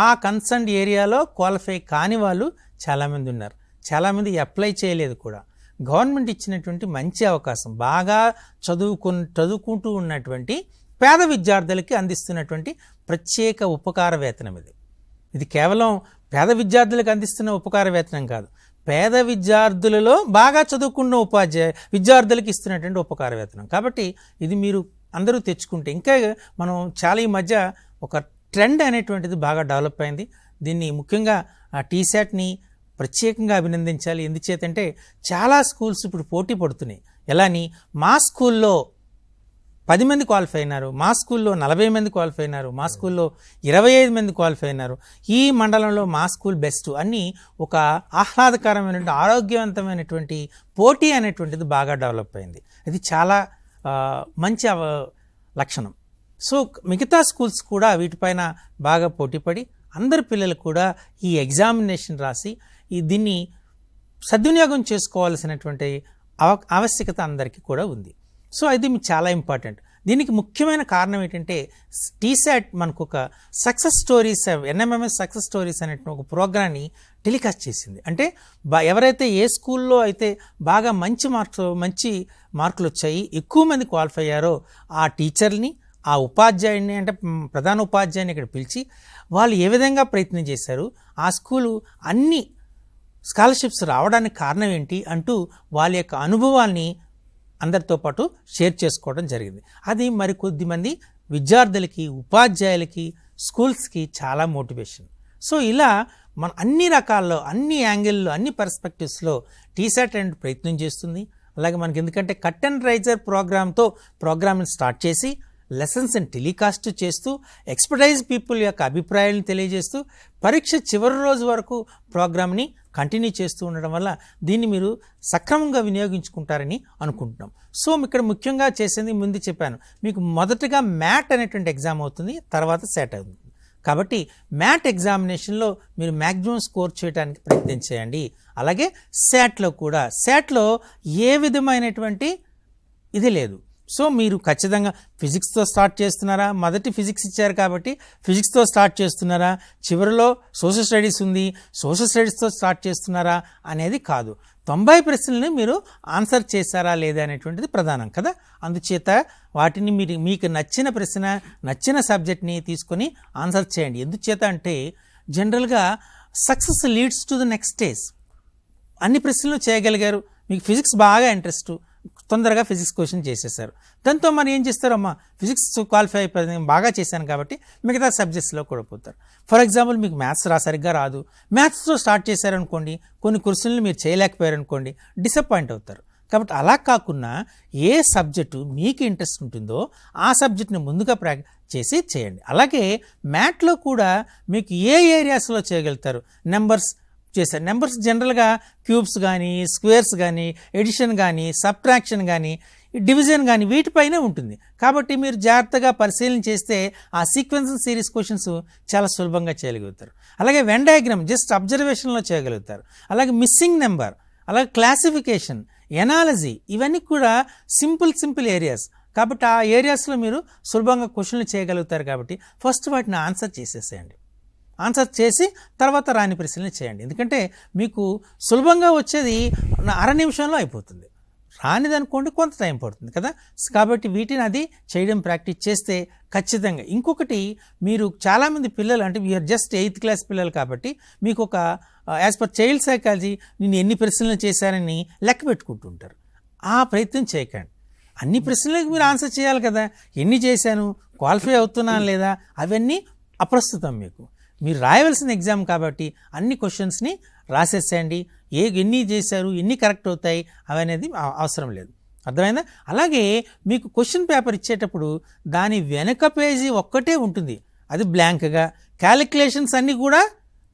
ఆ కన్సర్న్డ్ ఏరియాలో క్వాలిఫై కాని వాళ్ళు చాలామంది ఉన్నారు. చాలామంది అప్లై చేయలేదు కూడా. గవర్నమెంట్ ఇచ్చినటువంటి మంచి అవకాశం, బాగా చదువుకుంటూ ఉన్నటువంటి పేద విద్యార్థులకి అందిస్తున్నటువంటి ప్రత్యేక ఉపకార వేతనం ఇది కేవలం పేద విద్యార్థులకు అందిస్తున్న ఉపకార వేతనం కాదు, పేద విద్యార్థులలో బాగా చదువుకున్న విద్యార్థులకు ఇస్తున్నటువంటి ఉపకార వేతనం. కాబట్టి ఇది మీరు అందరూ తెచ్చుకుంటే ఇంకా మనం చాలా ఈ మధ్య ఒక ట్రెండ్ అనేటువంటిది బాగా డెవలప్ అయింది. దీన్ని ముఖ్యంగా టీశాట్ని ప్రత్యేకంగా అభినందించాలి. ఎందుచేతంటే చాలా స్కూల్స్ ఇప్పుడు పోటీ పడుతున్నాయి. ఎలాని మా స్కూల్లో 10 మంది క్వాలిఫై అయినారు, మా స్కూల్లో 40 మంది క్వాలిఫై అయినారు, మా స్కూల్లో 25 మంది క్వాలిఫై అయినారు, ఈ మండలంలో మా స్కూల్ బెస్ట్ అని ఒక ఆహ్లాదకరమైనటువంటి ఆరోగ్యవంతమైనటువంటి పోటీ అనేటువంటిది బాగా డెవలప్ అయింది. అది చాలా మంచి లక్షణం. సో మిగతా స్కూల్స్ కూడా వీటిపైన బాగా పోటీపడి అందరి పిల్లలు కూడా ఈ ఎగ్జామినేషన్ రాసి దీన్ని సద్వినియోగం చేసుకోవాల్సినటువంటి ఆవశ్యకత అందరికీ కూడా ఉంది. సో ఇది చాలా ఇంపార్టెంట్. దీనికి ముఖ్యమైన కారణం ఏంటంటే టీశాట్ మనకు ఒక success stories, NMMS success stories అనే ఒక ప్రోగ్రామ్ని టెలికాస్ట్ చేసింది. అంటే ఎవరైతే ఏ స్కూల్లో అయితే బాగా మంచి మార్కులు వచ్చాయి, ఎక్కువ మంది క్వాలిఫై అయ్యారో ఆ టీచర్ని, ఆ ఉపాధ్యాయుడిని అంటే ప్రధాన ఉపాధ్యాయుని ఇక్కడ పిలిచి వాళ్ళు ఏ విధంగా ప్రయత్నం చేశారు, ఆ స్కూలు అన్ని స్కాలర్షిప్స్ రావడానికి కారణం ఏంటి అంటూ వాళ్ళ యొక్క అనుభవాల్ని అందరితో పాటు షేర్ చేసుకోవడం జరిగింది. అది మరి కొద్దిమంది విద్యార్థులకి, ఉపాధ్యాయులకి, స్కూల్స్కి చాలా మోటివేషన్. సో ఇలా మన అన్ని రకాల్లో, అన్ని యాంగిల్లో, అన్ని పర్స్పెక్టివ్స్లో టీశాట్ అండ్ ప్రయత్నం చేస్తుంది. అలాగే మనకి ఎందుకంటే కట్ అండ్ రైజర్ ప్రోగ్రామ్ని స్టార్ట్ చేసి లెసన్స్ని టెలికాస్ట్ చేస్తూ ఎక్స్పర్టైజ్ పీపుల్ యొక్క అభిప్రాయాలను తెలియజేస్తూ పరీక్ష చివరి రోజు వరకు ప్రోగ్రామ్ని కంటిన్యూ చేస్తూ ఉండడం వల్ల దీన్ని మీరు సక్రమంగా వినియోగించుకుంటారని అనుకుంటున్నాం. సో ఇక్కడ ముఖ్యంగా చేసింది ముందు చెప్పాను, మీకు మొదటగా మ్యాట్ అనేటువంటి ఎగ్జామ్ అవుతుంది, తర్వాత శాట్ అవుతుంది. కాబట్టి మ్యాట్ ఎగ్జామినేషన్లో మీరు మ్యాక్సిమం స్కోర్ చేయడానికి ప్రయత్నం చేయండి. అలాగే శాట్లో ఏ విధమైనటువంటి ఇది లేదు. సో మీరు ఖచ్చితంగా ఫిజిక్స్తో స్టార్ట్ చేస్తున్నారా, మొదటి ఫిజిక్స్ ఇచ్చారు కాబట్టి ఫిజిక్స్తో స్టార్ట్ చేస్తున్నారా, చివరిలో సోషల్ స్టడీస్ ఉంది సోషల్ స్టడీస్తో స్టార్ట్ చేస్తున్నారా అనేది కాదు. 90 ప్రశ్నలని మీరు ఆన్సర్ చేశారా లేదా అనేటువంటిది ప్రధానం కదా. అందుచేత వాటిని మీకు నచ్చిన ప్రశ్న, నచ్చిన సబ్జెక్ట్ని తీసుకొని ఆన్సర్ చేయండి. ఎందుచేత అంటే జనరల్గా success leads to the next stage. అన్ని ప్రశ్నలు చేయగలిగారు, మీకు ఫిజిక్స్ బాగా ఇంట్రెస్ట్, తొందరగా ఫిజిక్స్ క్వశ్చన్ చేసేసారు. దాంతో మరి ఏం చేస్తారమ్మా, ఫిజిక్స్ క్వాలిఫై అయిపోయింది, బాగా చేశాను కాబట్టి మిగతా సబ్జెక్ట్స్లో కూడా పోతారు. ఫర్ ఎగ్జాంపుల్ మీకు మ్యాథ్స్ సరిగ్గా రాదు, మ్యాథ్స్తో స్టార్ట్ చేశారనుకోండి, కొన్ని క్వశ్చన్లు మీరు చేయలేకపోయారనుకోండి, డిసప్పాయింట్ అవుతారు. కాబట్టి అలా కాకుండా ఏ సబ్జెక్టు మీకు ఇంట్రెస్ట్ ఉంటుందో ఆ సబ్జెక్ట్ని ముందుగా చేయండి. అలాగే మ్యాథ్లో కూడా మీకు ఏ ఏరియాస్లో చేయగలుగుతారు, నెంబర్స్ జనరల్గా క్యూబ్స్ కానీ, స్క్వేర్స్ కానీ, ఎడిషన్ కానీ, సబ్ట్రాక్షన్ కానీ, డివిజన్ కానీ వీటిపైనే ఉంటుంది. కాబట్టి మీరు జాగ్రత్తగా పరిశీలన చేస్తే ఆ సీక్వెన్స్ సిరీస్ క్వశ్చన్స్ చాలా సులభంగా చేయగలుగుతారు. అలాగే వెన్ డయాగ్రామ్ జస్ట్ అబ్జర్వేషన్లో చేయగలుగుతారు. అలాగే మిస్సింగ్ నెంబర్, అలాగే క్లాసిఫికేషన్, ఎనాలజీ, ఇవన్నీ కూడా సింపుల్ ఏరియాస్. కాబట్టి ఆ ఏరియాస్లో మీరు సులభంగా క్వశ్చన్లు చేయగలుగుతారు. కాబట్టి ఫస్ట్ వాటిని ఆన్సర్ చేసేసేయండి. ఆన్సర్ చేసి తర్వాత రాని ప్రశ్నలు చేయండి. ఎందుకంటే మీకు సులభంగా వచ్చేది అర నిమిషంలో అయిపోతుంది, రానిదనుకోండి కొంత టైం పడుతుంది కదా. కాబట్టి వీటిని అది చేయడం ప్రాక్టీస్ చేస్తే ఖచ్చితంగా. ఇంకొకటి, మీరు చాలామంది పిల్లలు అంటే వీఆర్ జస్ట్ 8th క్లాస్ పిల్లలు కాబట్టి మీకు ఒక యాజ్ పర్ చైల్డ్ సైకాలజీ నేను ఎన్ని ప్రశ్నలు చేశానని లెక్క పెట్టుకుంటుంటారు. ఆ ప్రయత్నం చేయకండి. అన్ని ప్రశ్నలకు మీరు ఆన్సర్ చేయాలి కదా. ఎన్ని చేశాను, క్వాలిఫై అవుతున్నాను లేదా, అవన్నీ అప్రస్తుతం. మీరు రాయవలసిన ఎగ్జామ్ కాబట్టి అన్ని క్వశ్చన్స్ని రాసేసేయండి. ఎన్ని చేశారు, ఎన్ని కరెక్ట్ అవుతాయి అవనేది అవసరం లేదు. అర్థమైందా? అలాగే మీకు క్వశ్చన్ పేపర్ ఇచ్చేటప్పుడు దాని వెనక పేజీ ఒక్కటే ఉంటుంది, అది బ్లాంక్గా. క్యాలిక్యులేషన్స్ అన్నీ కూడా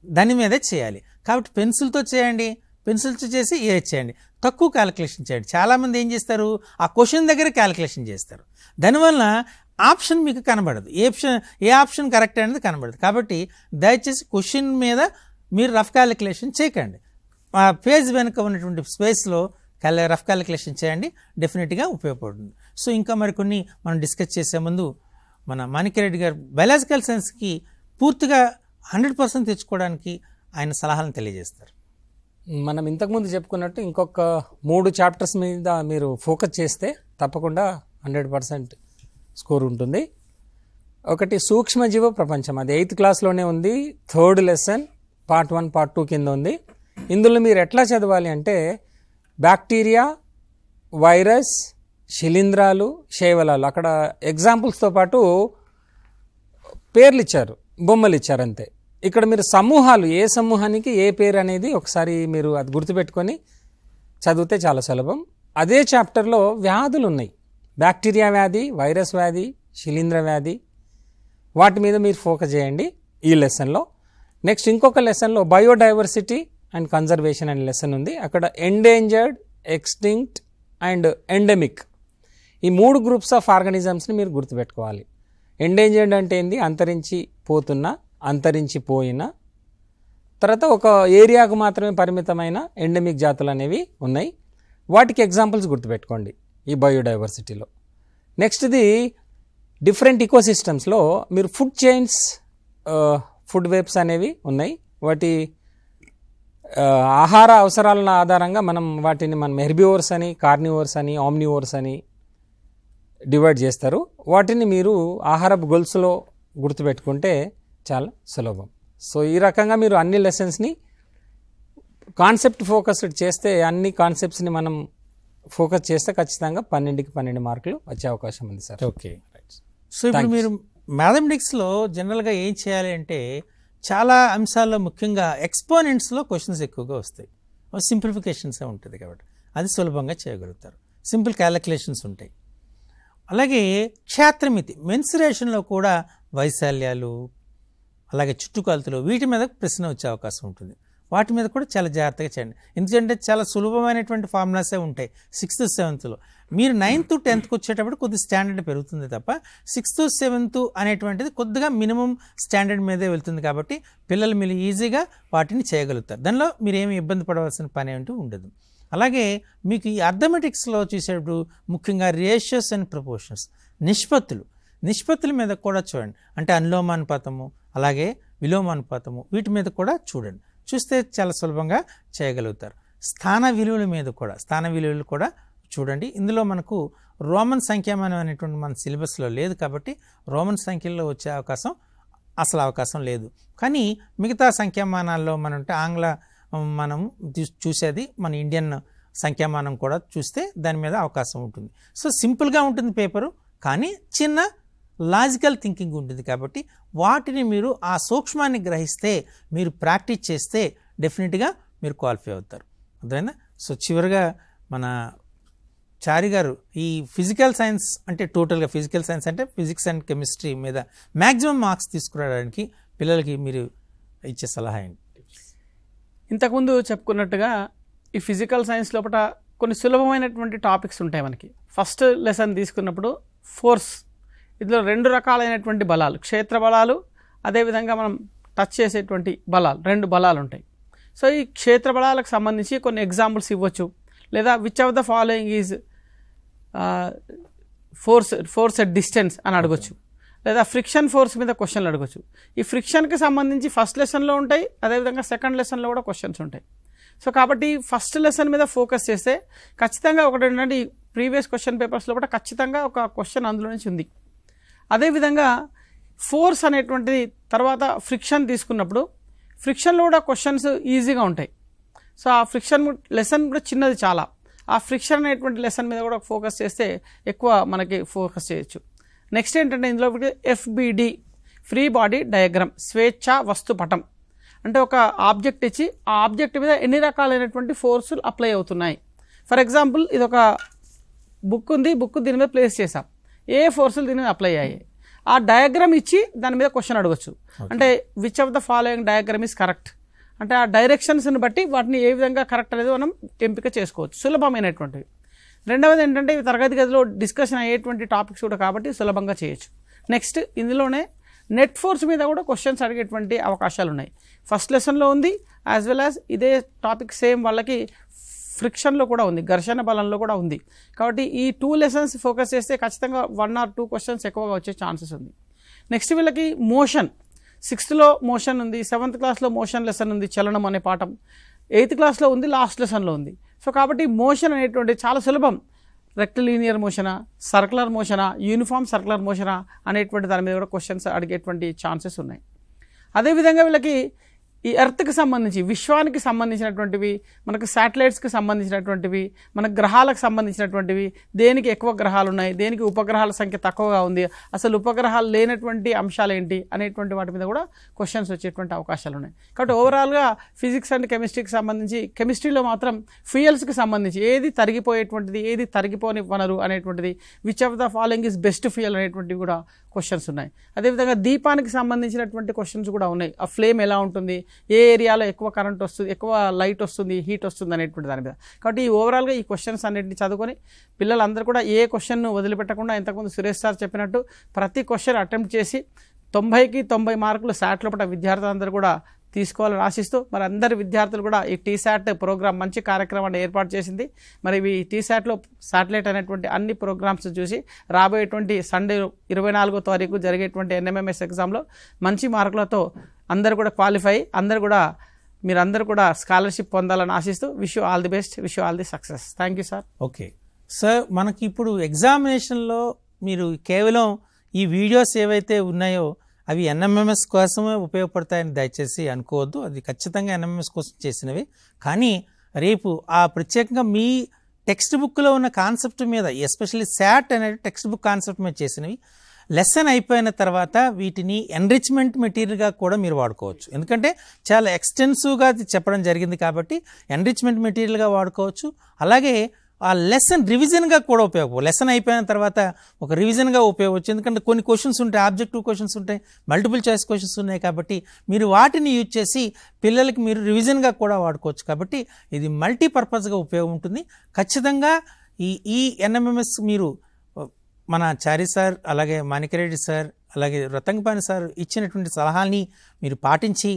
దాని మీదే చేయాలి. కాబట్టి పెన్సిల్తో చేయండి, పెన్సిల్తో చేసి ఏజ్ చేయండి, తక్కువ క్యాలిక్యులేషన్ చేయండి. చాలామంది ఏం చేస్తారు, ఆ క్వశ్చన్ దగ్గర క్యాలిక్యులేషన్ చేస్తారు. దానివల్ల ఆప్షన్ మీకు కనబడదు, ఏ ఆప్షన్ కరెక్ట్ అనేది కనబడదు. కాబట్టి దయచేసి క్వశ్చన్ మీద మీరు రఫ్ క్యాలిక్యులేషన్ చేయకండి. ఆ పేజ్ వెనుక ఉన్నటువంటి స్పేస్లో రఫ్ క్యాలిక్యులేషన్ చేయండి, డెఫినెట్గా ఉపయోగపడుతుంది. సో ఇంకా మరికొన్ని మనం డిస్కస్ చేసే ముందు మన మాణిక్యరెడ్డి గారు బయాలజికల్ సైన్స్కి పూర్తిగా 100% తెచ్చుకోవడానికి ఆయన సలహాలను తెలియజేస్తారు. మనం ఇంతకుముందు చెప్పుకున్నట్టు ఇంకొక 3 చాప్టర్స్ మీద మీరు ఫోకస్ చేస్తే తప్పకుండా 100% స్కోర్ ఉంటుంది. ఒకటి సూక్ష్మజీవ ప్రపంచం, అది 8th క్లాస్లోనే ఉంది. 3rd లెసన్ పార్ట్ 1 పార్ట్ 2 కింద ఉంది. ఇందులో మీరు ఎట్లా చదవాలి అంటే బ్యాక్టీరియా, వైరస్, శిలీంధ్రాలు, శైవలాలు, అక్కడ ఎగ్జాంపుల్స్తో పాటు పేర్లు ఇచ్చారు, బొమ్మలు ఇచ్చారు అంతే. ఇక్కడ మీరు సమూహాలు, ఏ సమూహానికి ఏ పేరు అనేది ఒకసారి మీరు అది గుర్తుపెట్టుకొని చదివితే చాలా సులభం. అదే చాప్టర్లో వ్యాధులు ఉన్నాయి, బ్యాక్టీరియా వ్యాధి, వైరస్ వ్యాధి, శిలీంధ్ర వ్యాధి, వాటి మీద మీరు ఫోకస్ చేయండి ఈ లెసన్లో. నెక్స్ట్ ఇంకొక లెసన్లో బయోడైవర్సిటీ అండ్ కన్జర్వేషన్ అనే లెసన్ ఉంది. అక్కడ ఎండేంజర్డ్, ఎక్స్టింక్ట్ అండ్ ఎండమిక్, ఈ 3 గ్రూప్స్ ఆఫ్ ఆర్గానిజమ్స్ని మీరు గుర్తుపెట్టుకోవాలి. ఎండేంజర్డ్ అంటే ఏంది, అంతరించిపోతున్న, అంతరించిపోయిన, తర్వాత ఒక ఏరియాకు మాత్రమే పరిమితమైన ఎండమిక్ జాతులు అనేవి ఉన్నాయి. వాటికి ఎగ్జాంపుల్స్ గుర్తుపెట్టుకోండి ఈ బయోడైవర్సిటీలో. నెక్స్ట్ది డిఫరెంట్ ఈకోసిస్టమ్స్లో మీరు ఫుడ్ చైన్స్, ఫుడ్ వెబ్స్ అనేవి ఉన్నాయి. వాటి ఆహార అవసరాల ఆధారంగా వాటిని హెర్బివోర్స్ అని, కార్నివోర్స్ అని, ఆమ్నివోర్స్ అని డివైడ్ చేస్తారు. వాటిని మీరు ఆహారపు గొలుసులో గుర్తుపెట్టుకుంటే చాలా సులభం. సో ఈ రకంగా మీరు అన్ని లెసన్స్ని కాన్సెప్ట్ ఫోకస్డ్ చేస్తే, అన్ని కాన్సెప్ట్స్ని మనం ఫోకస్ చేస్తే ఖచ్చితంగా 12కి 12 మార్కులు వచ్చే అవకాశం ఉంది సార్. ఓకే, సో ఇప్పుడు మీరు మ్యాథమెటిక్స్లో జనరల్గా ఏం చేయాలి అంటే చాలా అంశాల్లో ముఖ్యంగా ఎక్స్పోనెంట్స్లో క్వశ్చన్స్ ఎక్కువగా వస్తాయి. సింప్లిఫికేషన్సే ఉంటుంది కాబట్టి అది సులభంగా చేయగలుగుతారు. సింపుల్ క్యాలిక్యులేషన్స్ ఉంటాయి. అలాగే క్షేత్రమితి, మెన్సురేషన్లో కూడా వైశాల్యాలు, అలాగే చుట్టుకొలతలు, వీటి మీద ప్రశ్న వచ్చే అవకాశం ఉంటుంది. వాటి మీద కూడా చాలా జాగ్రత్తగా చేయండి. ఎందుకంటే చాలా సులభమైనటువంటి ఫార్ములాసే ఉంటాయి 6th 7th. మీరు 9th 10th వచ్చేటప్పుడు కొద్ది స్టాండర్డ్ పెరుగుతుంది తప్ప 6th 7th అనేటువంటిది కొద్దిగా మినిమం స్టాండర్డ్ మీదే వెళ్తుంది. కాబట్టి పిల్లలు మీరు ఈజీగా వాటిని చేయగలుగుతారు. దానిలో మీరు ఏమి ఇబ్బంది పడవలసిన పని అంటూ ఉండదు. అలాగే మీకు ఈ అర్థమెటిక్స్లో చూసేటప్పుడు ముఖ్యంగా రేషియోస్ అండ్ ప్రపోర్షన్స్, నిష్పత్తుల మీద కూడా చూడండి. అంటే అనులోమానుపాతము, అలాగే విలోమానుపాతము, వీటి మీద కూడా చూడండి. చూస్తే చాలా సులభంగా చేయగలుగుతారు. స్థాన విలువలు కూడా చూడండి. ఇందులో మనకు రోమన్ సంఖ్యామానం అనేటువంటి మన సిలబస్లో లేదు కాబట్టి రోమన్ సంఖ్యల్లో వచ్చే అవకాశం లేదు. కానీ మిగతా సంఖ్యామానాల్లో ఆంగ్ల మనం చూసేది మన ఇండియన్ సంఖ్యామానం కూడా చూస్తే దాని మీద అవకాశం ఉంటుంది. సో సింపుల్గా ఉంటుంది పేపరు, కానీ చిన్న లాజికల్ థింకింగ్ ఉంటుంది. కాబట్టి వాటిని మీరు ఆ సూక్ష్మాన్ని గ్రహిస్తే, మీరు ప్రాక్టీస్ చేస్తే డెఫినెట్గా మీరు క్వాలిఫై అవుతారు. అర్థమైందా? సో చివరిగా మన చారి గారు ఈ ఫిజికల్ సైన్స్ అంటే టోటల్గా ఫిజికల్ సైన్స్ అంటే ఫిజిక్స్ అండ్ కెమిస్ట్రీ మీద మ్యాక్సిమం మార్క్స్ తీసుకురావడానికి పిల్లలకి మీరు ఇచ్చే సలహా ఏంటి? ఇంతకుముందు చెప్పుకున్నట్టుగా ఈ ఫిజికల్ సైన్స్ లోపల కొన్ని సులభమైనటువంటి టాపిక్స్ ఉంటాయి మనకి. ఫస్ట్ లెసన్ తీసుకున్నప్పుడు ఫోర్స్, ఇందులో 2 రకాలైనటువంటి బలాలు, క్షేత్ర బలాలు, అదేవిధంగా మనం టచ్ చేసేటువంటి బలాలు, 2 బలాలు ఉంటాయి. సో ఈ క్షేత్ర బలాలకు సంబంధించి కొన్ని ఎగ్జాంపుల్స్ ఇవ్వచ్చు. లేదా which of the following is force at distance అని అడగొచ్చు. లేదా ఫ్రిక్షన్ ఫోర్స్ మీద క్వశ్చన్లు అడగొచ్చు. ఈ ఫ్రిక్షన్కి సంబంధించి ఫస్ట్ లెసన్లో ఉంటాయి, అదేవిధంగా సెకండ్ లెసన్లో కూడా క్వశ్చన్స్ ఉంటాయి. సో కాబట్టి ఫస్ట్ లెసన్ మీద ఫోకస్ చేస్తే ఖచ్చితంగా ఒకటి ఏంటంటే ఈ ప్రీవియస్ క్వశ్చన్ పేపర్స్లో కూడా ఖచ్చితంగా ఒక క్వశ్చన్ అందులో నుంచి ఉంది. అదేవిధంగా ఫోర్స్ అనేటువంటిది తర్వాత ఫ్రిక్షన్ తీసుకున్నప్పుడు ఫ్రిక్షన్లో కూడా క్వశ్చన్స్ ఈజీగా ఉంటాయి. సో ఆ ఫ్రిక్షన్ లెసన్ కూడా చిన్నది చాలా. ఆ ఫ్రిక్షన్ అనేటువంటి లెసన్ మీద కూడా ఫోకస్ చేస్తే ఎక్కువ మనకి ఫోకస్ చేయొచ్చు. నెక్స్ట్ ఏంటంటే ఇందులో FBD, ఫ్రీ బాడీ డయాగ్రామ్, స్వేచ్ఛ వస్తు పటం. అంటే ఒక ఆబ్జెక్ట్ ఇచ్చి ఆ ఆబ్జెక్ట్ మీద ఎన్ని రకాలైనటువంటి ఫోర్సులు అప్లై అవుతున్నాయి. ఫర్ ఎగ్జాంపుల్ ఇది ఒక బుక్ ఉంది, బుక్ దీని మీద ప్లేస్ చేసాం, ఏ ఫోర్సులు దీని మీద అప్లై అయ్యాయి. ఆ డయాగ్రామ్ ఇచ్చి దాని మీద క్వశ్చన్ అడగచ్చు. అంటే which of the following diagram is correct, అంటే ఆ డైరెక్షన్స్ని బట్టి వాటిని ఏ విధంగా కరెక్ట్ అనేది మనం ఎంపిక చేసుకోవచ్చు, సులభమైనటువంటివి. రెండవది ఏంటంటే ఇవి తరగతి గదిలో డిస్కషన్ అయ్యేటువంటి టాపిక్స్ కూడా కాబట్టి సులభంగా చేయొచ్చు. నెక్స్ట్ ఇందులోనే నెట్ ఫోర్స్ మీద కూడా క్వశ్చన్స్ అడిగేటువంటి అవకాశాలు ఉన్నాయి. ఫస్ట్ లెసన్లో ఉంది, యాజ్ వెల్ యాజ్ ఇదే టాపిక్ సేమ్ వాళ్ళకి ఫ్రిక్షన్లో కూడా ఉంది, ఘర్షణ బలంలో కూడా ఉంది. కాబట్టి ఈ 2 లెసన్స్ ఫోకస్ చేస్తే ఖచ్చితంగా 1 or 2 క్వశ్చన్స్ ఎక్కువగా వచ్చే ఛాన్సెస్ ఉంది. నెక్స్ట్ వీళ్ళకి మోషన్, 6th లో మోషన్ ఉంది, 7th క్లాస్లో మోషన్ లెసన్ ఉంది, చలనం అనే పాఠం. 8th క్లాస్లో ఉంది, లాస్ట్ లెసన్లో ఉంది. సో కాబట్టి మోషన్ అనేటువంటి చాలా సులభం. రెక్టిలీనియర్ మోషనా, సర్కులర్ మోషనా, యూనిఫామ్ సర్కులర్ మోషనా అనేటువంటి దాని మీద కూడా క్వశ్చన్స్ అడిగేటువంటి ఛాన్సెస్ ఉన్నాయి. అదేవిధంగా వీళ్ళకి ఈ ఎర్త్కి సంబంధించి, విశ్వానికి సంబంధించినటువంటివి, మనకు శాటిలైట్స్కి సంబంధించినటువంటివి, మన గ్రహాలకు సంబంధించినటువంటివి, దేనికి ఎక్కువ గ్రహాలు ఉన్నాయి, దేనికి ఉపగ్రహాల సంఖ్య తక్కువగా ఉంది, అసలు ఉపగ్రహాలు లేనటువంటి అంశాలు ఏంటి అనేటువంటి వాటి మీద కూడా క్వశ్చన్స్ వచ్చేటువంటి అవకాశాలు ఉన్నాయి. కాబట్టి ఓవరాల్గా ఫిజిక్స్ అండ్ కెమిస్ట్రీకి సంబంధించి, కెమిస్ట్రీలో మాత్రం ఫ్యూయల్స్కి సంబంధించి ఏది తరిగిపోయేటువంటిది, ఏది తరిగిపోని వనరు అనేటువంటిది, which of the following is best fuel అనేటువంటివి కూడా క్వశ్చన్స్ ఉన్నాయి. అదేవిధంగా దీపానికి సంబంధించినటువంటి క్వశ్చన్స్ కూడా ఉన్నాయి. ఆ ఫ్లేమ్ ఎలా ఉంటుంది, ఏ ఏరియాలో ఎక్కువ కరెంట్ వస్తుంది, ఎక్కువ లైట్ వస్తుంది, హీట్ వస్తుంది అనేటువంటి దాని మీద. కాబట్టి ఈ ఓవరాల్గా ఈ క్వశ్చన్స్ అన్నింటినీ చదువుకొని పిల్లలందరూ కూడా ఏ క్వశ్చన్ను వదిలిపెట్టకుండా, ఇంతకుముందు సురేష్ సార్ చెప్పినట్టు ప్రతి క్వశ్చన్ అటెంప్ట్ చేసి 90కి 90 మార్కులు శాట్ లోపల విద్యార్థులందరూ కూడా తీసుకోవాలని ఆశిస్తూ, మరి అందరి విద్యార్థులు కూడా ఈ టీశాట్ ప్రోగ్రామ్ మంచి కార్యక్రమాన్ని ఏర్పాటు చేసింది. మరి ఈ టీశాట్లో శాటిలైట్ అనేటువంటి అన్ని ప్రోగ్రామ్స్ చూసి రాబోయేటువంటి సండే 24వ తారీఖు జరిగేటువంటి NMMS ఎగ్జామ్లో మంచి మార్కులతో అందరూ కూడా క్వాలిఫై, మీరందరూ కూడా స్కాలర్షిప్ పొందాలని ఆశిస్తూ wish you all the best, wish you all the success. Thank you sir. Okay sir, మనకి ఇప్పుడు ఎగ్జామినేషన్లో మీరు కేవలం ఈ వీడియోస్ ఏవైతే ఉన్నాయో అవి NMMS కోసమే ఉపయోగపడతాయని దయచేసి అనుకోవద్దు. అది ఖచ్చితంగా NMMS కోసం చేసినవి. కానీ రేపు ఆ ప్రత్యేకంగా మీ టెక్స్ట్ బుక్లో ఉన్న కాన్సెప్ట్ మీద, ఎస్పెషల్లీ శాట్ అనేది టెక్స్ట్ బుక్ కాన్సెప్ట్ మీద చేసినవి, లెసన్ అయిపోయిన తర్వాత వీటిని ఎన్రిచ్మెంట్ మెటీరియల్గా కూడా మీరు వాడుకోవచ్చు. ఎందుకంటే చాలా ఎక్స్టెన్సివ్గా చెప్పడం జరిగింది కాబట్టి ఎన్రిచ్మెంట్ మెటీరియల్గా వాడుకోవచ్చు. అలాగే ఆ లెసన్ రివిజన్గా కూడా ఉపయోగపడు. లెసన్ అయిపోయిన తర్వాత ఒక రివిజన్గా ఉపయోగవచ్చు. ఎందుకంటే కొన్ని క్వశ్చన్స్ ఉంటాయి, ఆబ్జెక్టివ్ క్వశ్చన్స్ ఉంటాయి, మల్టిపుల్ చాయిస్ క్వశ్చన్స్ ఉన్నాయి. కాబట్టి మీరు వాటిని యూజ్ చేసి పిల్లలకి మీరు రివిజన్గా కూడా వాడుకోవచ్చు. కాబట్టి ఇది మల్టీపర్పస్గా ఉపయోగం ఉంటుంది. ఖచ్చితంగా ఈ NMMS మీరు మన చారి సార్, అలాగే మాణిక్యరెడ్డి సార్, అలాగే రతంగపాణి సార్ ఇచ్చినటువంటి సలహాల్ని మీరు పాటించి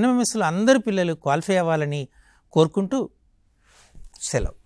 NMMSలో అందరు పిల్లలు క్వాలిఫై అవ్వాలని కోరుకుంటూ సెలవు.